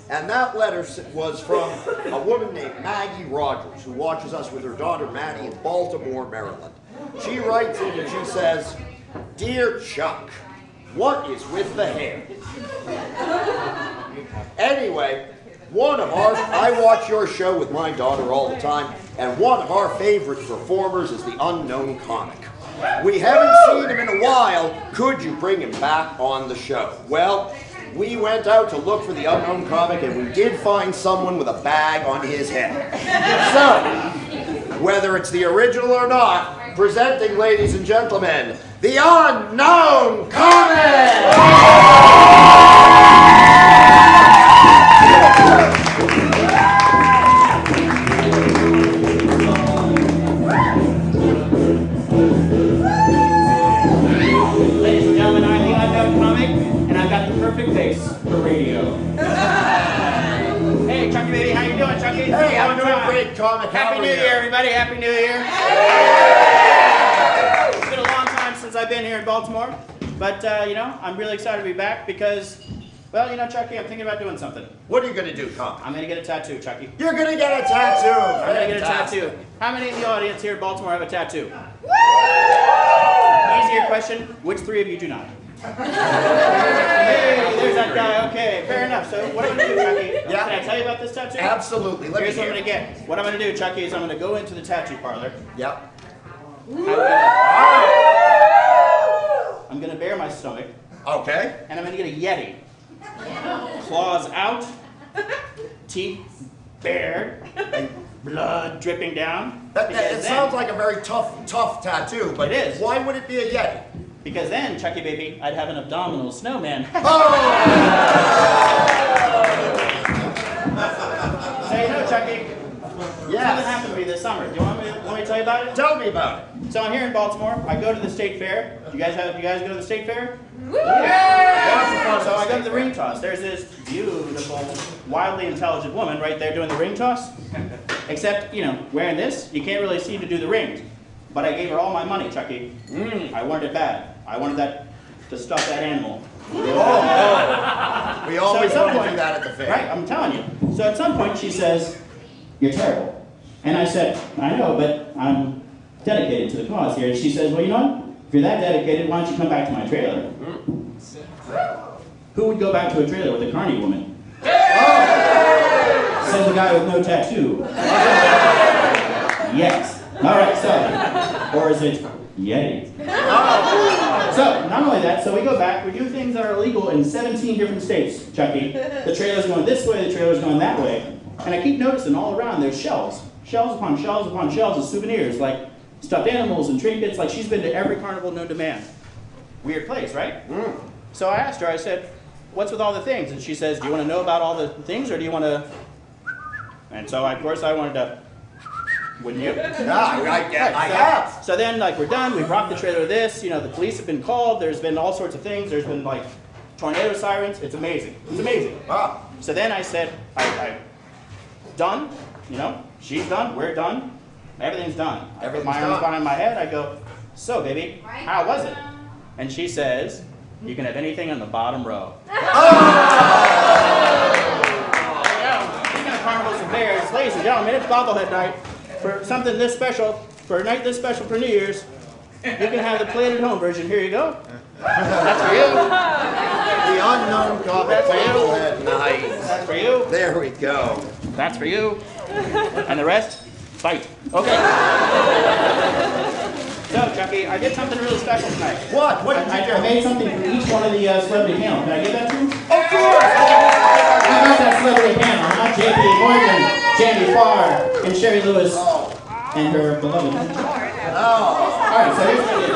And that letter was from a woman named Maggie Rogers, who watches us with her daughter Maddie in Baltimore, Maryland. She writes in and she says, "Dear Chuck, what is with the hair?" Anyway, I watch your show with my daughter all the time, and one of our favorite performers is the unknown comic. We haven't seen him in a while. Could you bring him back on the show? Well, we went out to look for the unknown comic, and we did find someone with a bag on his head. So, whether it's the original or not, presenting, ladies and gentlemen, the unknown comic! Ladies and gentlemen, I'm the unknown comic, and I've got the perfect face for radio. Hey, Chucky baby, how you doing, Chucky? Hey, I'm doing great, comic. Happy New Year, everybody. Happy New Year. It's been a long time since I've been here in Baltimore, but, I'm really excited to be back because, well, Chucky, I'm thinking about doing something. What are you going to do, Comic? I'm going to get a tattoo, Chucky. You're going to get a tattoo. I'm going to get a tattoo. How many in the audience here in Baltimore have a tattoo? Easier question, which three of you do not? Hey, there's that guy. Okay, fair enough. So what I'm going to do, Chucky, can I tell you about this tattoo? Absolutely. Here's what I'm going to get. What I'm going to do, Chucky, is I'm going to go into the tattoo parlor. Yep. I'm going to bare my stomach. Okay. And I'm going to get a Yeti. Claws out, teeth bared, and blood dripping down. It sounds like a very tough tattoo, but it is. Why would it be a Yeti? Because then, Chucky baby, I'd have an abdominal snowman. So Chucky, something happened to me this summer. Do you want me to tell you about it? Tell me about it. So I'm here in Baltimore. I go to the state fair. You guys go to the state fair? Yeah. So I go to the ring toss. There's this beautiful, wildly intelligent woman right there doing the ring toss. Except, wearing this, you can't really see to do the rings. But I gave her all my money, Chucky. I wanted it bad. I wanted to stuff that animal. We always want to do that at the fair. Right, I'm telling you. So at some point she says, "You're terrible." And I said, "I know, but I'm dedicated to the cause here." And she says, "Well, you know what? If you're that dedicated, why don't you come back to my trailer?" Who would go back to a trailer with a carny woman? Says the guy with no tattoo. Yes. All right, so, or is it Yeti? So, not only that, so we go back, we do things that are illegal in 17 different states, Chucky. The trailer's going this way, the trailer's going that way. And I keep noticing all around there's shelves. Shelves upon shelves upon shelves of souvenirs, like stuffed animals and trinkets, like she's been to every carnival known to man. Weird place, right? So I asked her, I said, "What's with all the things?" And she says, "Do you want to know about all the things, or do you want to..." And so, of course, I wanted to... Wouldn't you? I have. So then, we're done. We've rocked the trailer with this. The police have been called. There's been all sorts of things. There's been, tornado sirens. It's amazing. It's amazing. Wow. So then I said, I'm done. you know, she's done, we're done, everything's done. I put my Everything's arms done. behind my head, I go, so baby, how was it? And she says, you can have anything in the bottom row. Speaking of carnivals and bears, ladies and gentlemen, it's bobblehead night. For something this special, for a night this special for New Year's, you can have the plated home version. Here you go. That's for you. The unknown That's for you. bobblehead night. That's for you. There we go. That's for you. And the rest, fight. Okay. So, Chucky, I did something really special tonight. What? What did you do? I made something for each one of the celebrity panel. Can I give that to you? Of course! How about that celebrity panel? Huh? J.P. Morgan, Jamie Farr, and Sherry Lewis, and her beloved. Oh. All right, so here's what it is.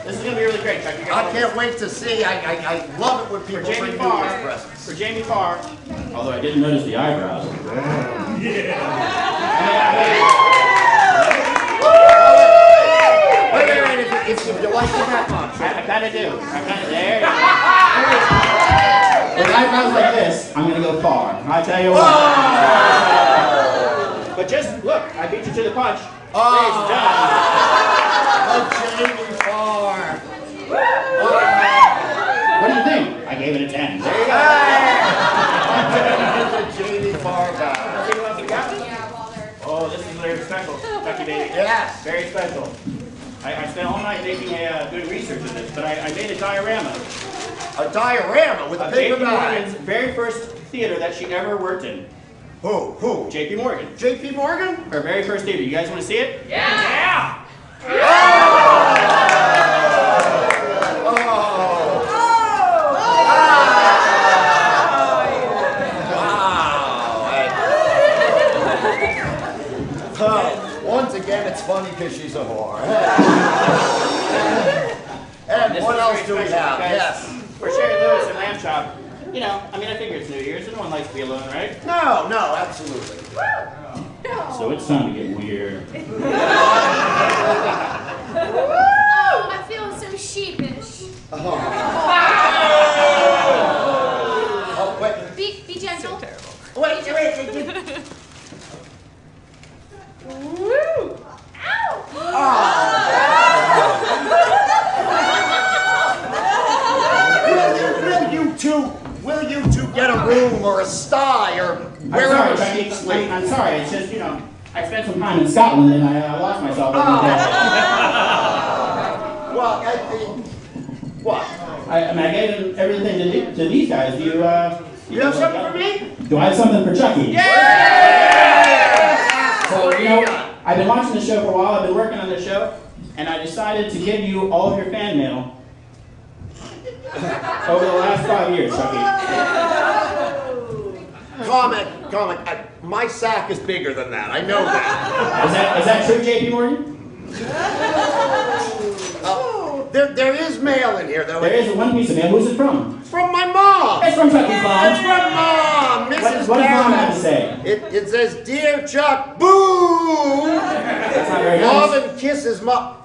This is going to be really great, Chucky. I can't wait to see. I love it when people bring New Year's presents. For Jamie Farr, although I didn't notice the eyebrows. Wait, if you like the hat on. I kind of do. I kind of there. With eyebrows like this, I'm going to go far. I tell you what. But just look, I beat you to the punch. Ladies and gentlemen. Jamie Farr. What do you think? I gave it a 10. There you go. Jamie Farr guy. See what else we got? Oh, this is very special, Chucky baby. Yes. Very special. I spent all night making a good research of this, but I made a diorama. A diorama with a paper J.P. bag. Morgan's very first theater that she ever worked in. Who? J.P. Morgan. J.P. Morgan? Her very first theater. You guys want to see it? Yeah. Once again, it's funny because she's a whore. And This what is else very do we special have? because Yes. For Sherry Lewis and Lamb Chop, you know, I mean, I figure it's New Year's and no one likes to be alone, right? No, absolutely. So it's time to get weird. Oh, I feel so sheepish. Oh, wait. Be gentle. Wait. Woo! Ow! Will you two get a room or a sty or wherever she sleeps? I'm sorry, it's just, you know, I spent some time in Scotland and I lost myself. Well, what? I gave them everything to these guys. Do you have something for me? Do I have something for Chucky? Yeah! So, you know, I've been watching the show for a while, I've been working on the show, and I decided to give you all of your fan mail over the last 5 years, Chucky. Comment. My sack is bigger than that. I know that. Is that true, J.P. Morgan? There is mail in here, though. There is one piece of mail. Who's it from? It's from my mom. It's from Chucky's mom. It's from Mom, Mrs. What does Mom Barrett. have to say? It says, "Dear Chuck, boo! That's not very Love nice. and kisses, Mom."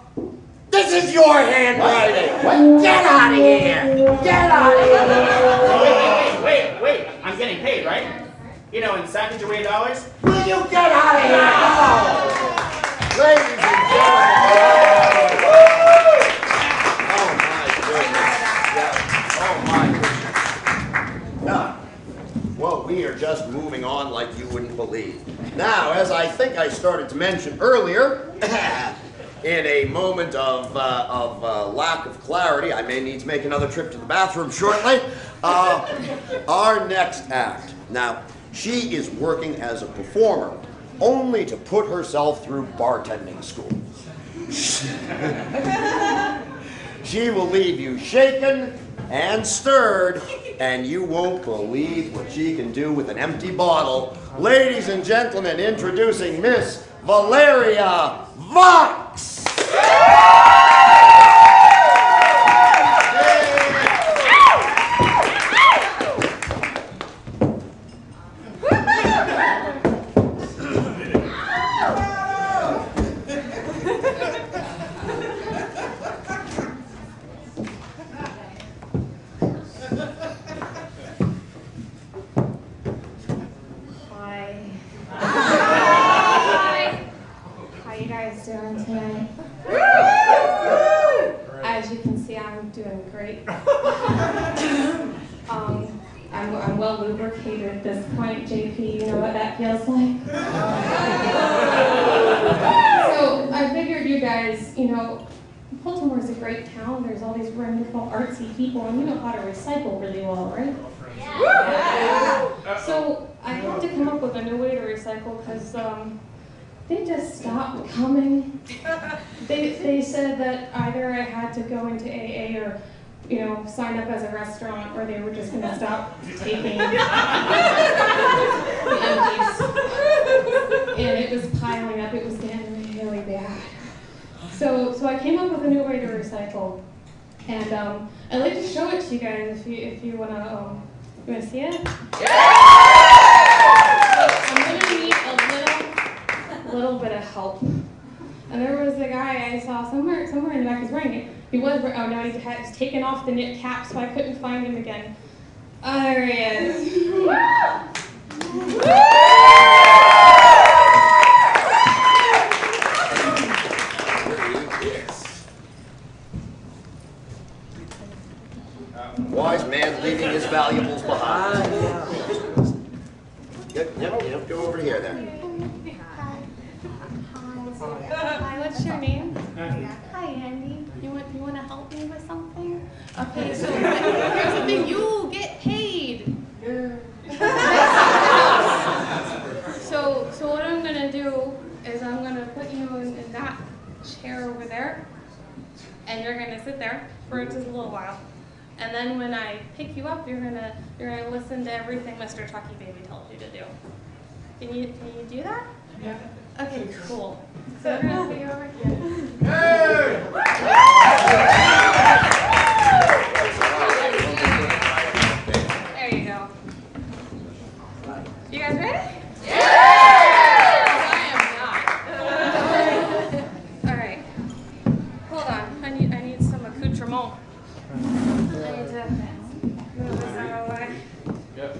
This is your handwriting. What? Get out of here! Get out of here! Wait. I'm getting paid, right? You know, in Sacagaway dollars. Will you get out of here? Oh. Ladies and gentlemen. Oh my goodness. Well, we are just moving on like you wouldn't believe. Now, as I think I started to mention earlier, in a moment of lack of clarity, I may need to make another trip to the bathroom shortly. Our next act. Now, she is working as a performer, only to put herself through bartending school. She will leave you shaken and stirred, and you won't believe what she can do with an empty bottle. Ladies and gentlemen, introducing Miss Valeria Vox! Hi. guys doing tonight? As you can see, I'm doing great. I'm well lubricated at this point, JP. You know what that feels like? So I figured you guys, Baltimore's a great town. There's all these wonderful artsy people, and you know how to recycle really well, right? Yeah. So I had to come up with a new way to recycle because they just stopped coming. They said that either I had to go into AA or, sign up as a restaurant, or they were just going to stop taking the empties. And it was piling up. It was getting really bad. So I came up with a new way to recycle, and I'd like to show it to you guys if you wanna see it. I'm gonna need a little bit of help. And there was a guy I saw somewhere in the back. He's wearing it. He was. Oh no, he's taken off the knit cap, so I couldn't find him again. Oh, there he is. Wise man leaving his valuables behind. Yep, go over here then. Hi, what's your name? Hi, Andy. You want to help me with something? Okay, so here's the thing. You get paid. So what I'm going to do is I'm going to put you in that chair over there, and you're going to sit there for just a little while. And then when I pick you up, you're gonna listen to everything Mr. Tucky Baby tells you to do. Can you do that? Yeah. Okay, cool. So we're gonna put you over here. There you go. You guys ready? I am not. All right. Hold on. I need some accoutrement. I need to move this out of the way. Yep.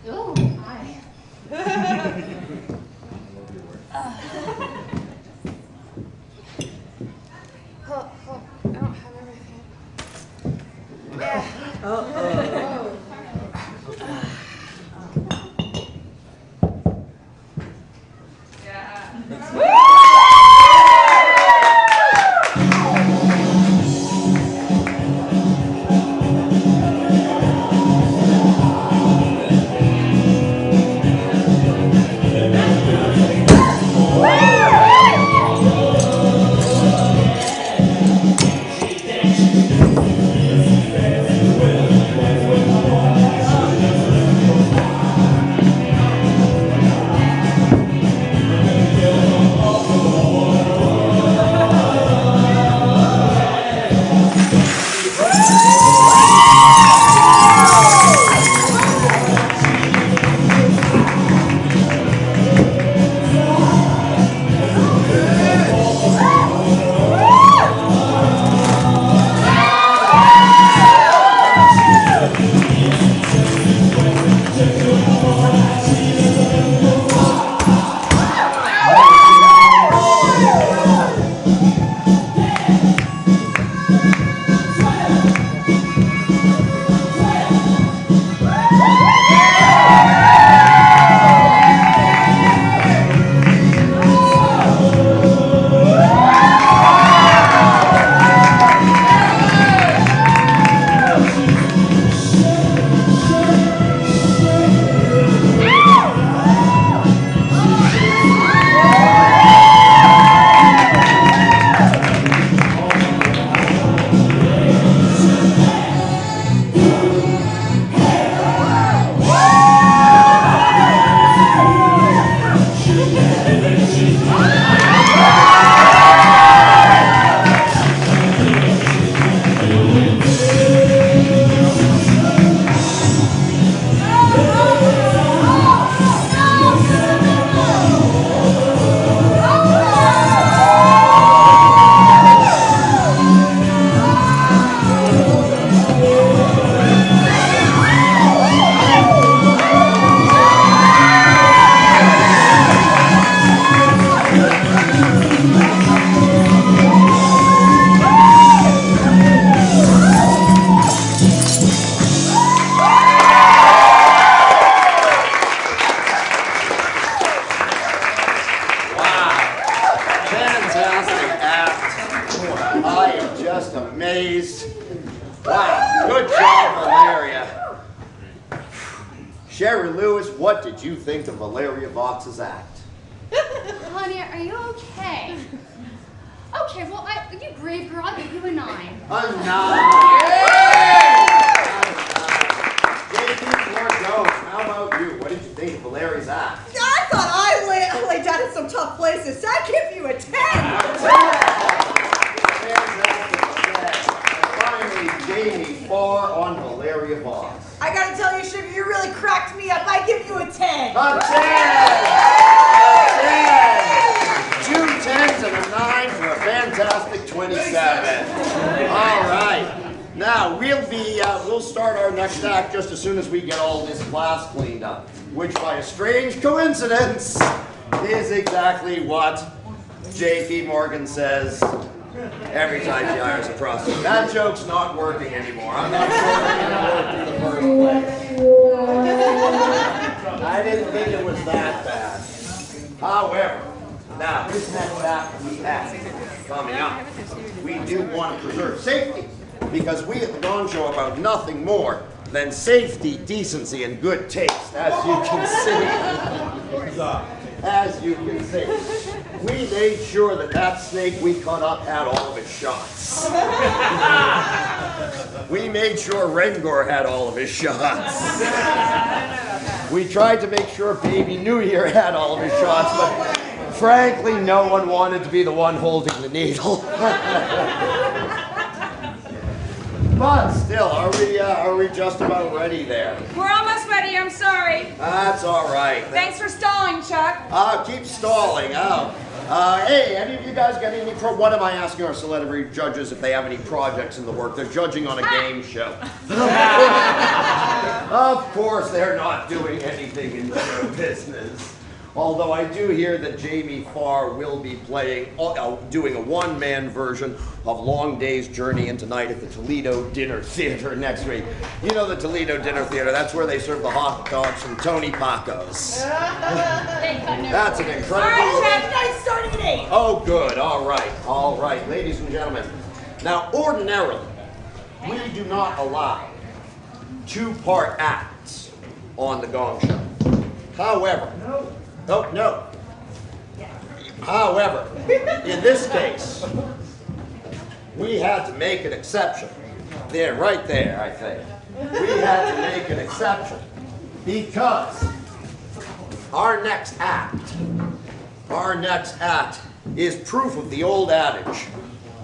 Oh, hi. I don't have everything. Yeah. amazed. Wow, good job, Valeria. Sherry Lewis, what did you think of Valeria Vox's act? Honey, are you okay? Okay, well, you brave girl, I'll give you a 9. A 9. JP Jones, how about you? What did you think of Valeria's act? I thought I laid down in some tough places, so I'd give you a 10. Finally, Jamie Farr on Valeria Vox. I gotta tell you, Sugar, you really cracked me up. I give you a 10. A 10! 2 10s and a 9 for a fantastic 27. All right. Now, we'll start our next act just as soon as we get all this class cleaned up, which by a strange coincidence is exactly what J.P. Morgan says every time she hires a prostitute. That joke's not working anymore. I'm not sure it worked in the first place. I didn't think it was that bad. However, now this next act we have coming up, we do want to preserve safety because we at the Gong Show are about nothing more than safety, decency, and good taste, as you can see. As you can see. We made sure that snake we cut up had all of his shots. We made sure Rengor had all of his shots. We tried to make sure Baby New Year had all of his shots, but frankly, no one wanted to be the one holding the needle. But still, are we just about ready there? We're almost ready, I'm sorry. That's all right. Thanks for stalling, Chuck. Keep stalling. Hey, any of you guys got any what am I asking our celebrity judges if they have any projects in the work? They're judging on a game show. Of course, they're not doing anything in show business. Although I do hear that Jamie Farr will be doing a one-man version of Long Day's Journey into Night at the Toledo Dinner Theater next week. You know the Toledo Dinner Theater, that's where they serve the hot dogs from Tony Paco's. That's an incredible... All right, Chad, tonight starting at 8. Oh, good, all right, ladies and gentlemen. Now, ordinarily, we do not allow 2-part acts on the Gong Show. However... Oh, no. However, in this case, we had to make an exception. There, right there, I think. We had to make an exception because our next act is proof of the old adage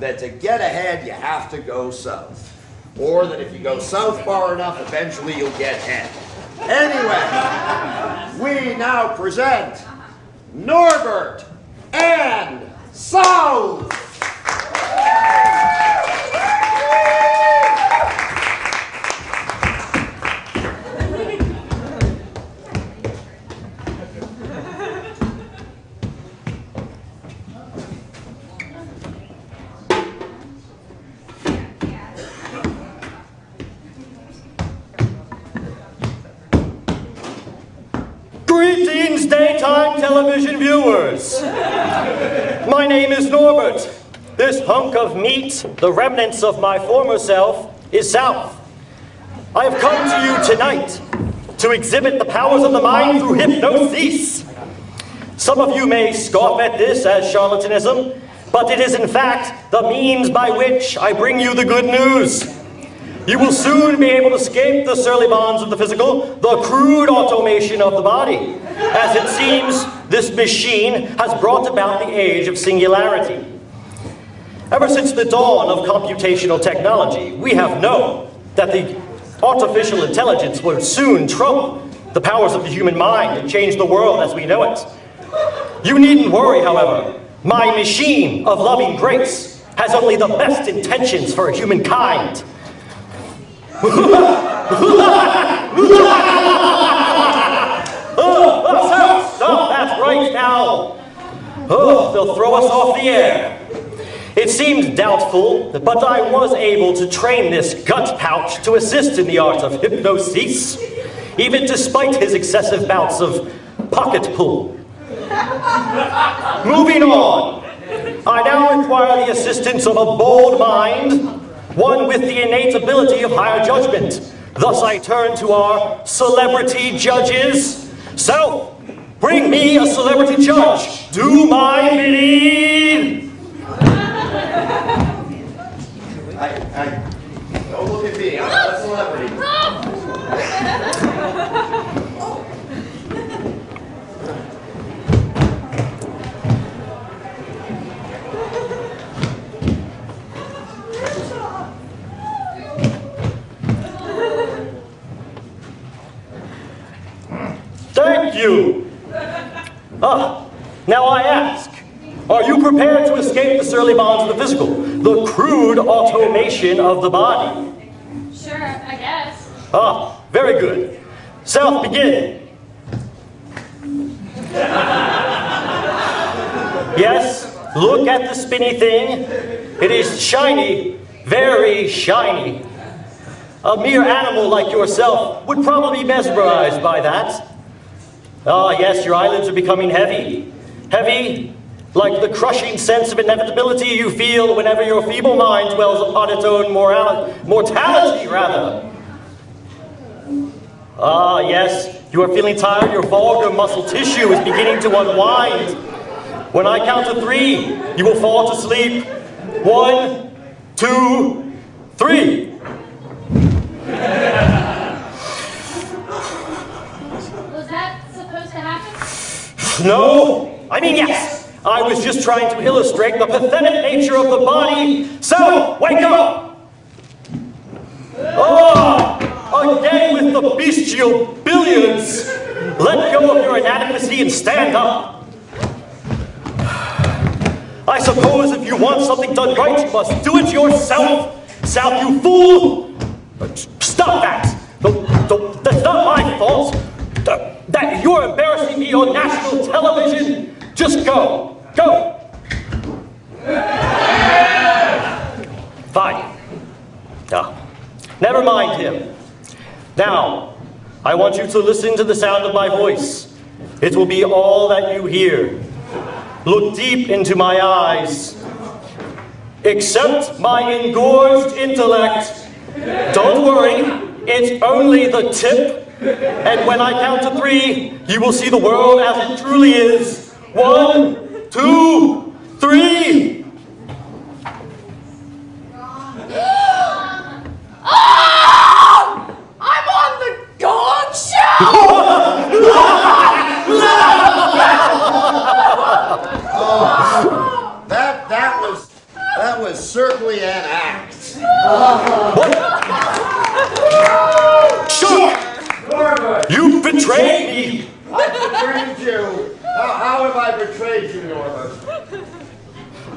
that to get ahead, you have to go south. Or that if you go south far enough, eventually you'll get ahead. Anyway, we now present Norbert and South. Greetings, daytime television viewers. My name is Norbert. This hunk of meat, the remnants of my former self, is South. I have come to you tonight to exhibit the powers of the mind through hypnosis. Some of you may scoff at this as charlatanism, but it is in fact the means by which I bring you the good news. You will soon be able to escape the surly bonds of the physical, the crude automation of the body. As it seems, this machine has brought about the age of singularity. Ever since the dawn of computational technology, we have known that the artificial intelligence will soon trouble the powers of the human mind and change the world as we know it. You needn't worry, however. My machine of loving grace has only the best intentions for humankind. Stop that right now. They'll throw us off the air. It seemed doubtful, but I was able to train this gut pouch to assist in the art of hypnosis, even despite his excessive bouts of pocket pull. Moving on, I now require the assistance of a bold mind, one with the innate ability of higher judgment. Thus I turn to our celebrity judges. South, bring me a celebrity judge. Do my bidding. Don't look at me. I'm not a celebrity. Thank you. Now I ask, are you prepared to escape the surly bonds of the physical, the crude automation of the body? Sure, I guess. Very good. South, begin. Yes, look at the spinny thing. It is shiny, very shiny. A mere animal like yourself would probably be mesmerized by that. Yes, your eyelids are becoming heavy. Heavy, like the crushing sense of inevitability you feel whenever your feeble mind dwells upon its own mortality, rather. Yes, you are feeling tired, your vulgar muscle tissue is beginning to unwind. When I count to 3, you will fall to sleep. 1, 2, 3. Was that supposed to happen? No, I mean yes. I was just trying to illustrate the pathetic nature of the body. So, wake up! Again with the bestial billiards. Let go of your inadequacy and stand up. I suppose if you want something done right, you must do it yourself. South, you fool! Stop that! That's not my fault. That you're embarrassing me on national television. Just go. Go. Fine. Never mind him. Now, I want you to listen to the sound of my voice. It will be all that you hear. Look deep into my eyes. Accept my engorged intellect. Don't worry, it's only the tip. And when I count to 3, you will see the world as it truly is. 1, 2, 3. I'm on the Gong Show! That was certainly an act. Shut! You betrayed me! I betrayed you. How have I betrayed you, Norbert?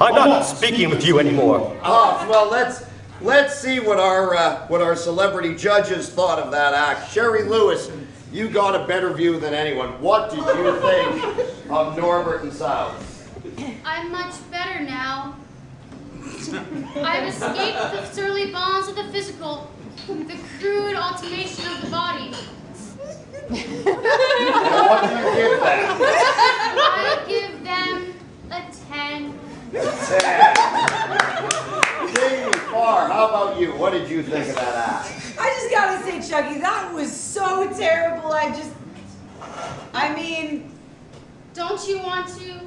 I'm not speaking with you anymore. Well, let's see what our celebrity judges thought of that act. Sherry Lewis, you got a better view than anyone. What did you think of Norbert and South? I'm much better now. I've escaped the surly bonds of the physical, the crude automation of the body. And what do you give them? I give them a 10. Jamie Farr, how about you? What did you think of that act? I just gotta say, Chucky, that was so terrible. I mean... Don't you want to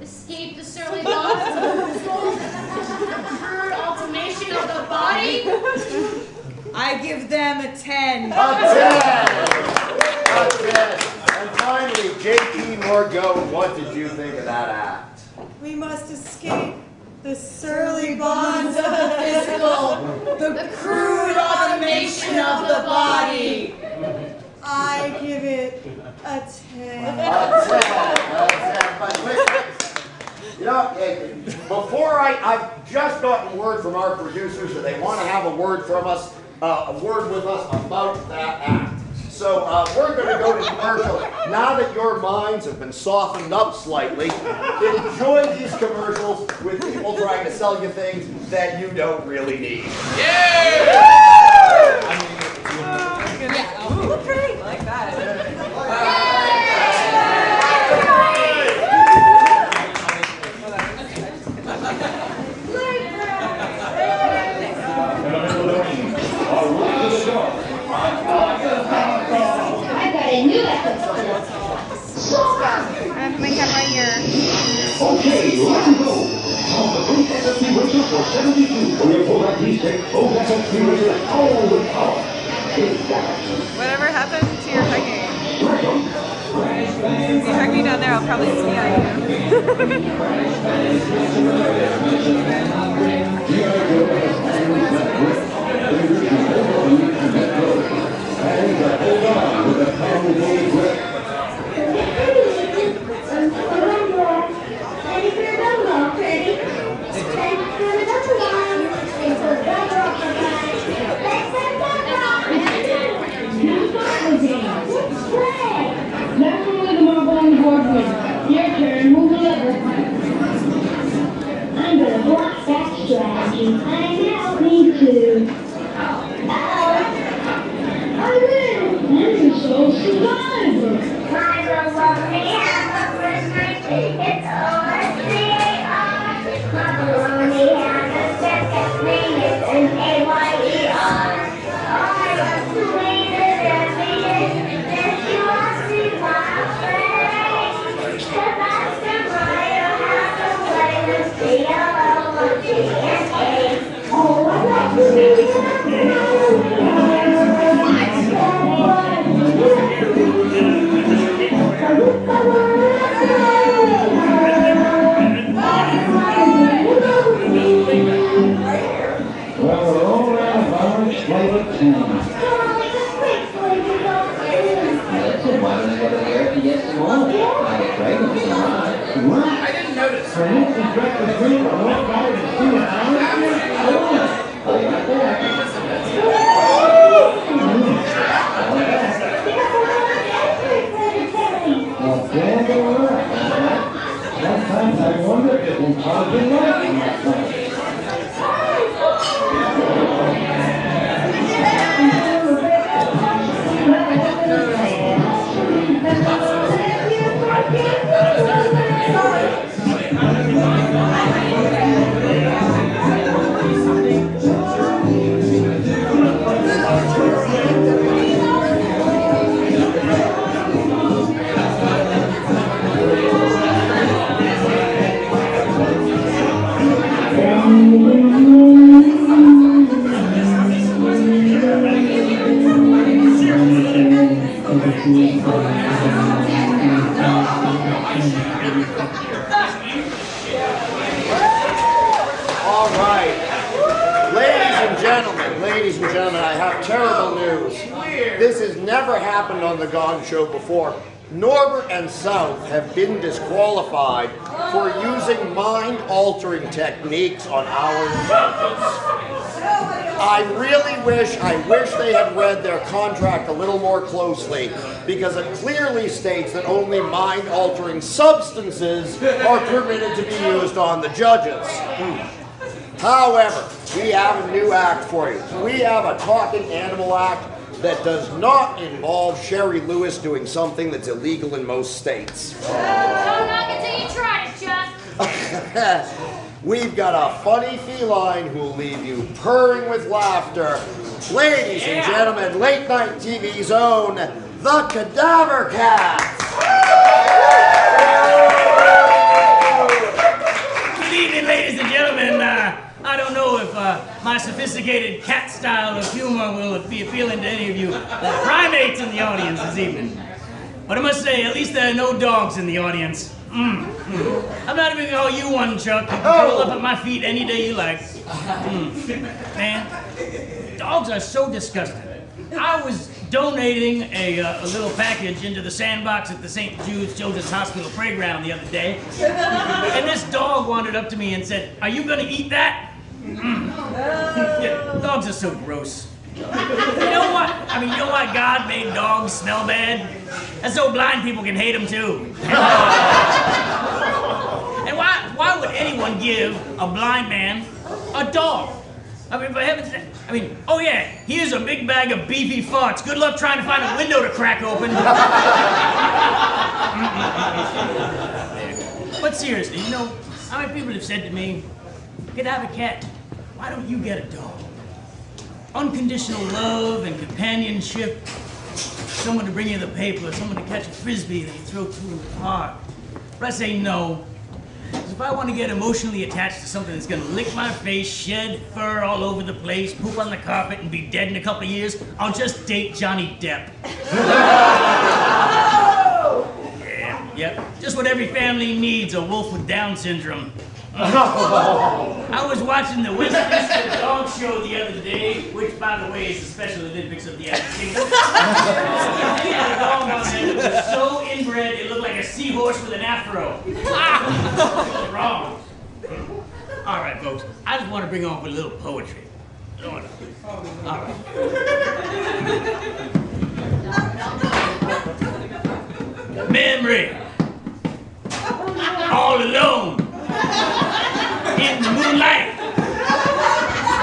escape the surly bonds of the physical, the crude automation of the body? I give them a 10. A 10! A 10! And finally, J.P. Morgo, what did you think of that act? We must escape the surly bonds of the physical, the crude automation of the body. I give it a 10. A 10. You know, before I've just gotten word from our producers that they want to have a word from us, a word with us about that act. So we're going to go to commercial. Now that your minds have been softened up slightly, enjoy these commercials with people trying to sell you things that you don't really need. Yeah! Great. Like that. here. Okay, let's go. On the big SSP racer for 72. When you pull that D-stick, both SSP racers all with power. Whatever happened to your hugging? If you hug me down there, I'll probably sneeze at Your turn, move a lever. I'm gonna block that strategy. I now need to. I win! I'm your sole survivor. Macaroni hamburgers, it's O-S-C-A-R. Macaroni hamburgers, second name is N-A-Y-E-R. I am sweeter than the end. Yes, you are sweet, my friend. Cause that's the Mario has to play with C-O-O-T-N-A. Oh, I love you. Well, we're all around Flowers Flavor Town. That's it. Why don't I go to the air to get some more? I get pregnant with some What? I didn't notice. For an instant breakfast meal, I walk out and see an hour. Play right there. Well, damn it, sometimes I wonder if it's probably right in that place. All right. Ladies and gentlemen, I have terrible news. This has never happened on the Gong Show before. Norbert and South have been disqualified for using mind-altering techniques on our judges. I really wish they had read their contract a little more closely, because it clearly states that only mind-altering substances are permitted to be used on the judges. However, we have a new act for you. We have a talking animal act that does not involve Sherry Lewis doing something that's illegal in most states. Don't knock until you try it, Chuck. We've got a funny feline who'll leave you purring with laughter. Ladies and gentlemen, late night TV's own, the Kadab Cat. Good evening, ladies and gentlemen. I don't know if my sophisticated cat style of humor will be appealing to any of you primates in the audience this evening. But I must say, at least there are no dogs in the audience. I'm not even gonna call you one, Chuck. You can curl up at my feet any day you like. Man, dogs are so disgusting. I was donating a little package into the sandbox at the St. Jude's Children's Hospital playground the other day, and this dog wandered up to me and said, "Are you gonna eat that?" Yeah, dogs are so gross. You know what? I mean, you know why God made dogs smell bad? That's so blind people can hate them too. And why would anyone give a blind man a dog? I mean, for heaven's sake. I mean, oh yeah, here's a big bag of beefy farts. Good luck trying to find a window to crack open. But seriously, you know, how many people have said to me, Kadab Cat, why don't you get a dog? Unconditional love and companionship. Someone to bring you the paper, someone to catch a frisbee that you throw to in the park. But I say no. Because if I want to get emotionally attached to something that's going to lick my face, shed fur all over the place, poop on the carpet, and be dead in a couple of years, I'll just date Johnny Depp. Yep, just what every family needs, a wolf with Down syndrome. I was watching the YST Gong Show the other day, which, by the way, is the Special Olympics of the United Kingdom. The dog on there was so inbred it looked like a seahorse with an afro. Wrong. All right, folks, I just want to bring on a little poetry. All right. Memory. All alone. In the moonlight.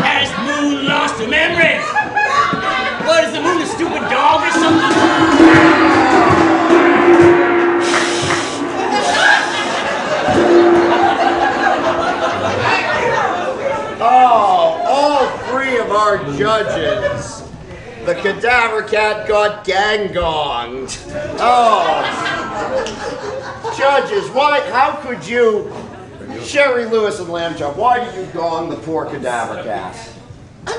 Has the moon lost her memory? What is the moon, a stupid dog or something? Oh, all three of our judges. The Cadaver Cat got gang-gonged. Oh. Judges, how could you... Sherry Lewis and Lamb Chop, why did you gong the poor Cadaver Cat? I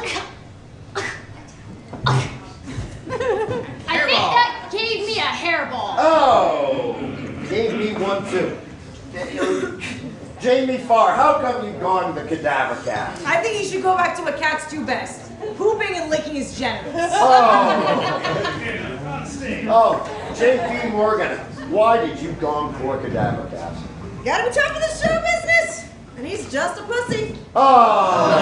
think that gave me a hairball. Oh, gave me one too. Jamie Farr, how come you gonged the Cadaver Cat? I think he should go back to what cats do best. Pooping and licking his genitals. Oh, J.P. Morgan, why did you gong poor Cadaver Cat? Gotta be tough for the show business, and he's just a pussy. Oh,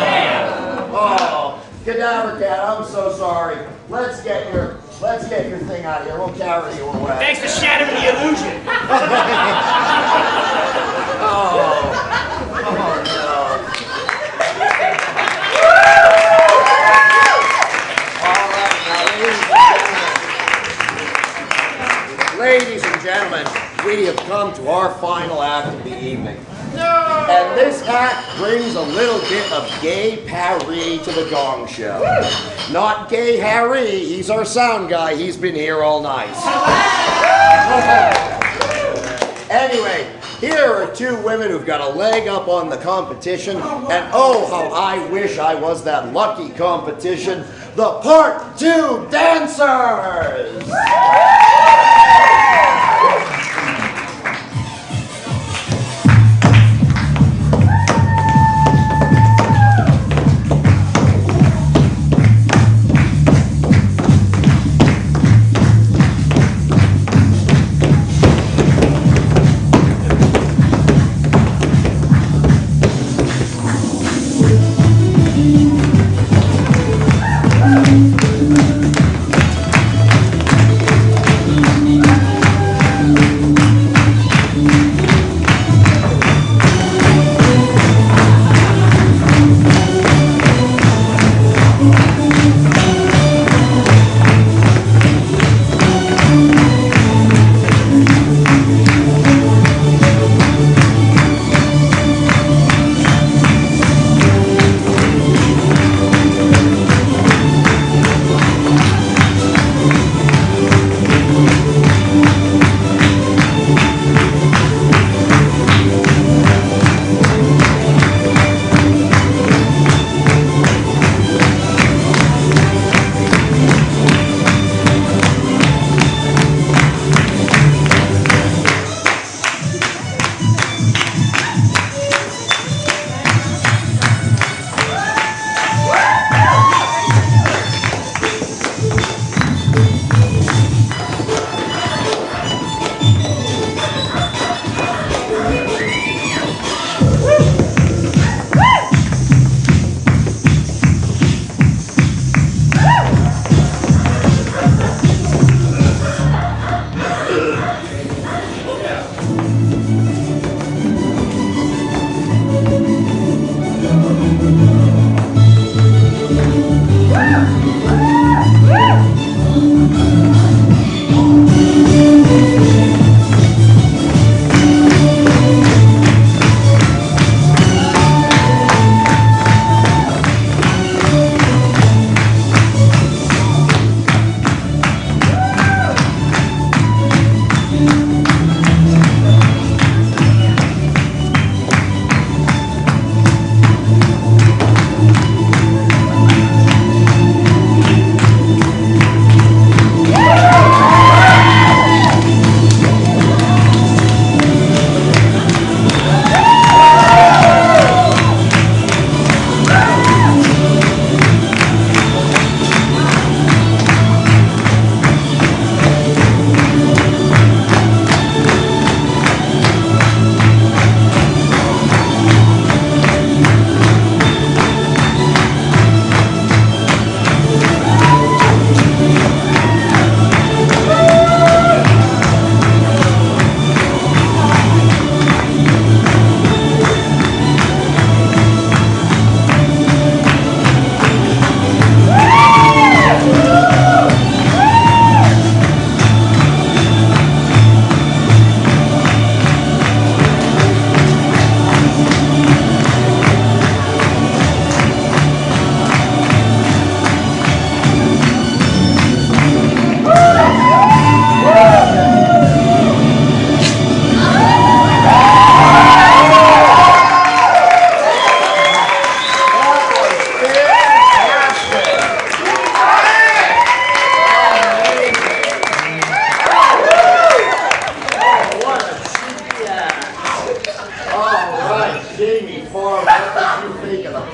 Cadaver Cat, I'm so sorry. Let's get your thing out of here. We'll carry you away. Thanks for shattering the illusion. Oh no. Ladies and gentlemen, we have come to our final act of the evening. And this act brings a little bit of gay Paris to the Gong Show. Not gay Harry, he's our sound guy, he's been here all night. Anyway, here are two women who've got a leg up on the competition, and oh, how I wish I was that lucky competition, the Part 2 dancers!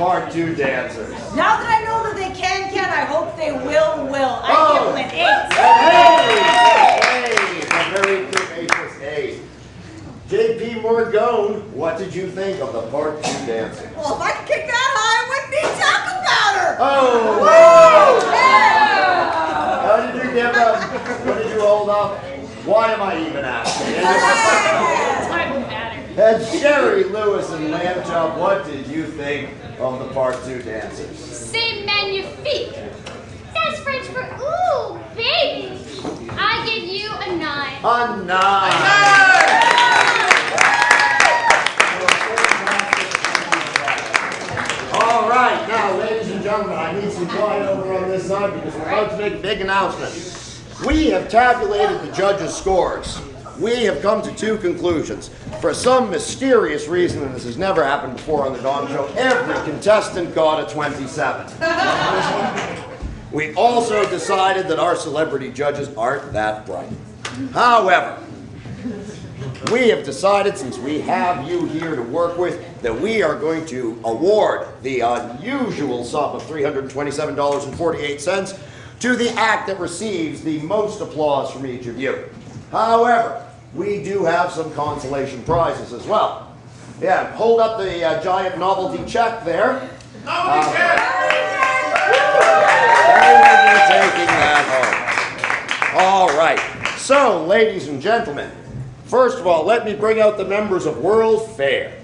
Part 2 dancers. Now that I know that they can, I hope they will. I give them an 8. A very tenacious 8. JP Morgone, what did you think of the Part 2 dancers? Well, if I could kick that high, I wouldn't need talco powder. Oh! Woo! Yeah. How did you get them? What did you hold up? Why am I even asking? And Jerry Lewis and Lamb Chop, what did you think of the Part 2 dancers? C'est magnifique. That's French for ooh, baby. I give you a 9. A 9. All right, now, ladies and gentlemen, I need some quiet over on this side because we're about to make a big announcement. We have tabulated the judges' scores. We have come to 2 conclusions. For some mysterious reason, and this has never happened before on the Gong Show, every contestant got a 27. We also decided that our celebrity judges aren't that bright. However, we have decided, since we have you here to work with, that we are going to award the unusual sum of $327.48 to the act that receives the most applause from each of you. However, we do have some consolation prizes as well. Yeah, hold up the giant novelty check there. Novelty check! Taking that home. All right. So, ladies and gentlemen, first of all, let me bring out the members of World Fair.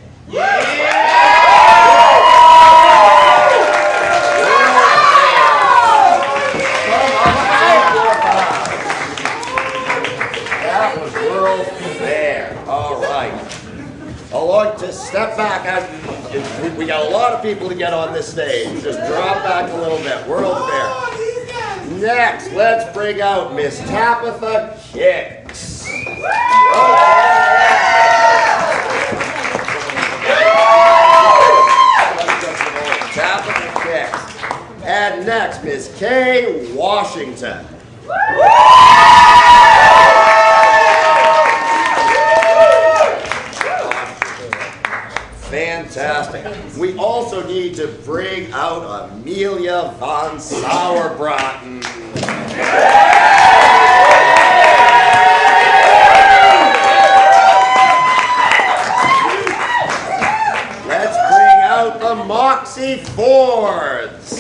That was World Fair. All right. I'd like to step back. We got a lot of people to get on this stage. Just drop back a little bit. World Fair. Next, let's bring out Miss Tapa Kicks. Tapa Kicks. And next, Miss Kay Washington. Fantastic. We also need to bring out Amelia Von Sour. Let's bring out the Moxy Fords.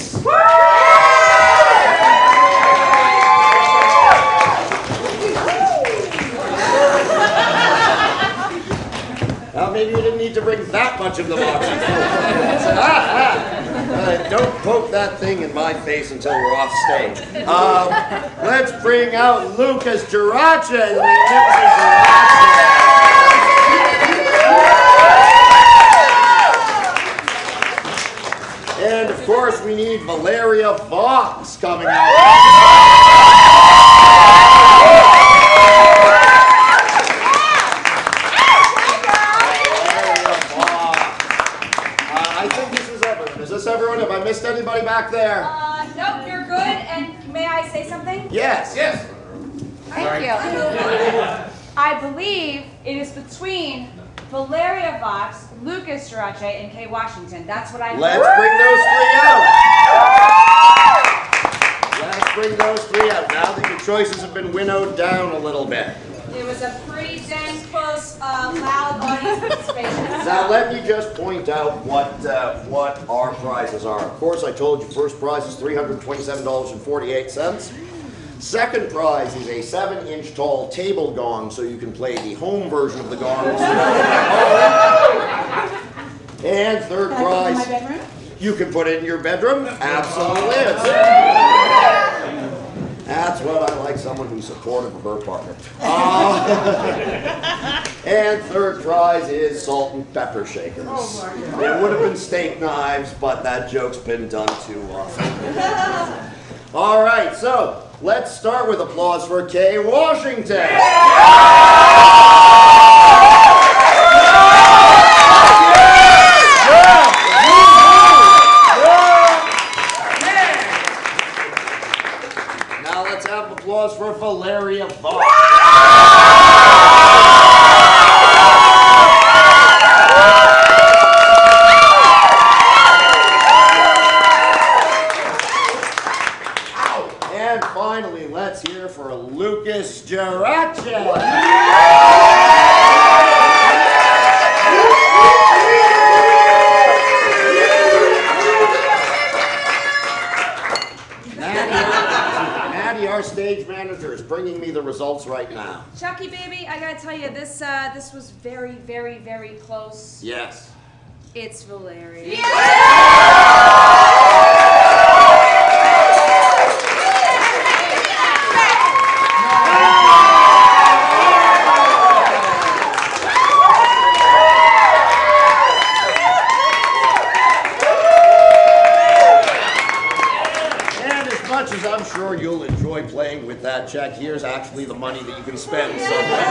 Well, maybe you didn't need to bring that much of the Moxy Fords. Don't poke that thing in my face until we're off stage. Let's bring out Lucas Giracha and the Magnificent Giracha. And of course, we need Valeria Vox coming out. Everyone, have I missed anybody back there? Nope, you're good. And may I say something? Yes. Yes. Thank you. I believe it is between Valeria Vox, Lucas Giracha, and Kay Washington. That's what I heard. Let's bring those 3 out. Now that your choices have been winnowed down a little bit. It was a pretty dang close, loud audience participation. Now let me just point out what our prizes are. Of course, I told you first prize is $327.48. Second prize is a 7-inch tall table gong, so you can play the home version of the gong. And third prize, you can put it in your bedroom. Absolutely. That's what I like, someone who's supportive of her partner. And third prize is salt and pepper shakers. It would have been steak knives, but that joke's been done too often. All right, so let's start with applause for Kay Washington. Now let's have applause for Valeria Vox. right now. Chucky, baby, I gotta tell you, this was very, very, very close. Yes. It's Valeria. As I'm sure you'll enjoy playing with that check, here's actually the money that you can spend somewhere.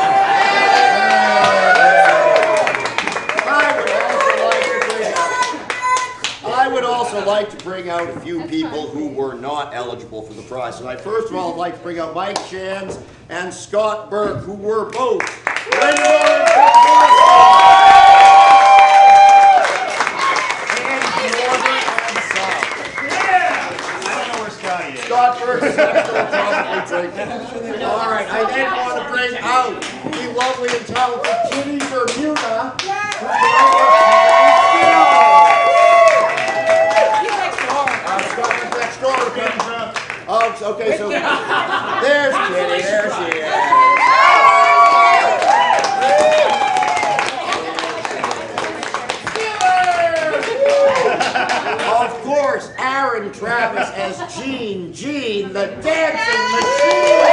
I would also like to bring out a few people who were not eligible for the prize tonight. First of all, I'd like to bring out Mike Shands and Scott Burke, who were both Scott Burke is next door probably drinking. All right, I then want to bring out the lovely and talented Kitty Bermuda. Scott is next door. Oh, okay, so there's Kitty. There she is. Of course, Aaron Travis as Gene, the dancing machine.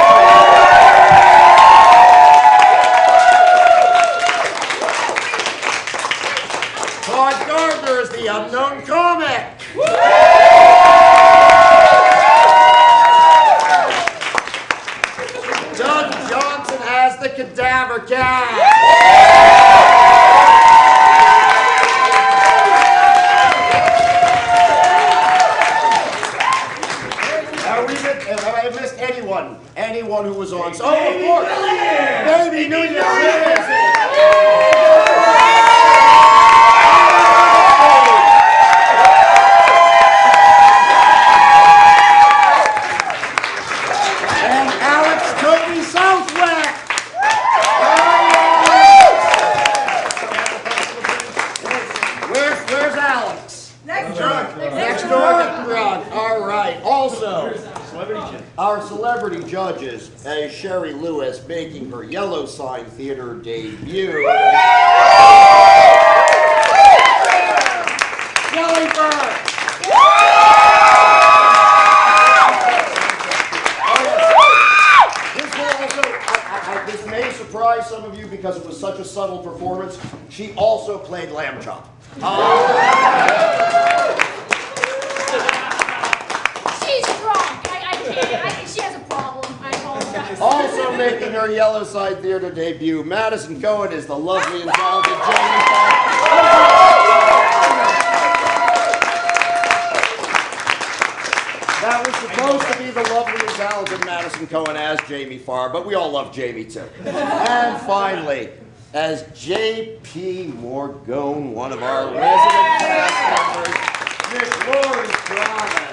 Todd Gardner is the unknown comic. Doug Johnson as the Kadab Cat. Have I missed anyone who was on? Oh, of course! Baby New Year! And Alex Toby Southwest! Where's Alex? Next door. All right. Also, our celebrity judges, as Sherry Lewis making her Yellow Sign Theater debut. Kelly Burke. This may surprise some of you because it was such a subtle performance. She also played Lamb Chop. She's drunk. I can't. She has a problem. I apologize. Also making her Yellow Side Theater debut, Madison Cohen is the lovely and talented Jamie Farr. That was supposed to be the lovely and talented Madison Cohen as Jamie Farr, but we all love Jamie too. And finally, as J.P. Morgone, one of our resident cast members, Miss Lori Travis.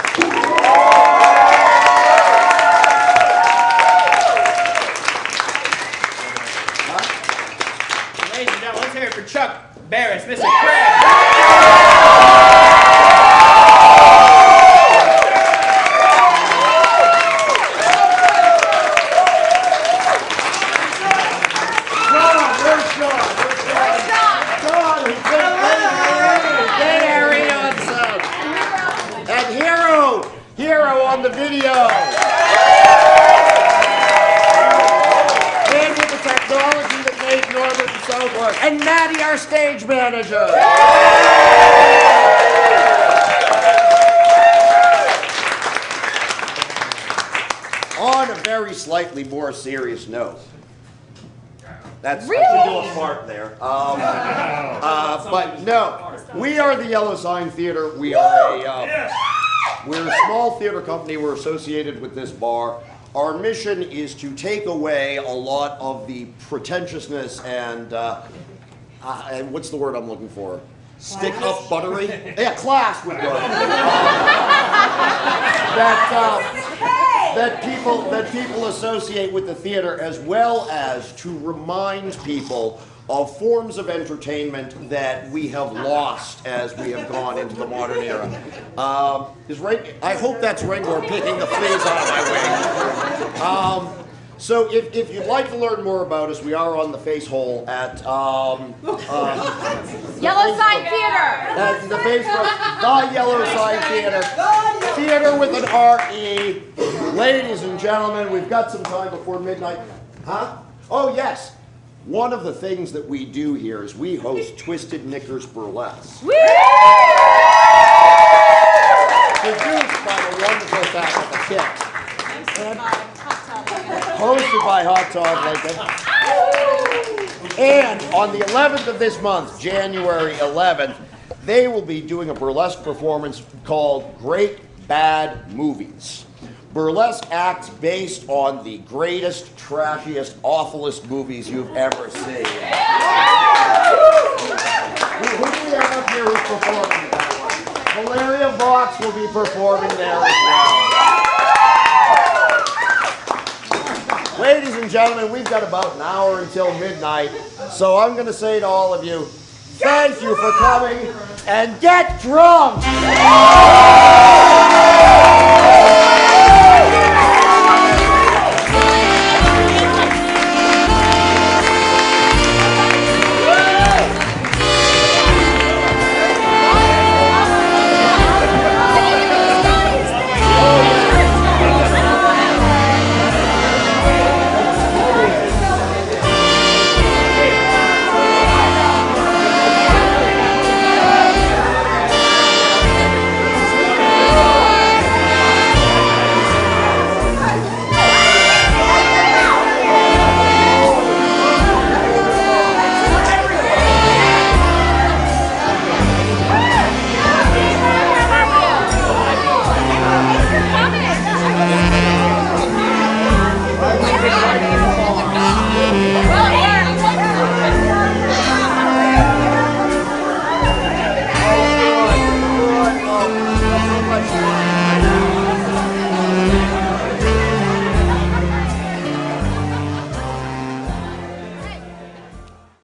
Ladies and gentlemen, let's hear it for Chuck Barris, Mr. Craig. On the video. And with the technology that made Norbert and South work. And Maddie, our stage manager. On a very slightly more serious note. That's really? I should do a fart there. But no, we are the Yellow Sign Theater. We are we're a small theater company. We're associated with this bar. Our mission is to take away a lot of the pretentiousness and what's the word I'm looking for? Stick up buttery? Yeah, class would work. That people associate with the theater, as well as to remind people of forms of entertainment that we have lost as we have gone into the modern era. I hope that's Rango picking the fleas out of my wing. So if you'd like to learn more about us, we are on the face hole at Yellow Sign Theater. the Facebook, the Yellow Sign Theater. Theater with an R-E. Ladies and gentlemen, we've got some time before midnight. Huh? Oh, yes. One of the things that we do here is we host Twisted Knickers Burlesque. Produced by the wonderful Tapa Kicks. Hosted by Hot Dog Lincoln. And on the 11th of this month, January 11th, they will be doing a burlesque performance called Great Bad Movies. Burlesque acts based on the greatest, trashiest, awfulest movies you've ever seen. Who do we have up here who's performing that one? Valeria Vox will be performing there as well. Ladies and gentlemen, we've got about an hour until midnight, so I'm going to say to all of you, thank you for coming, and get drunk!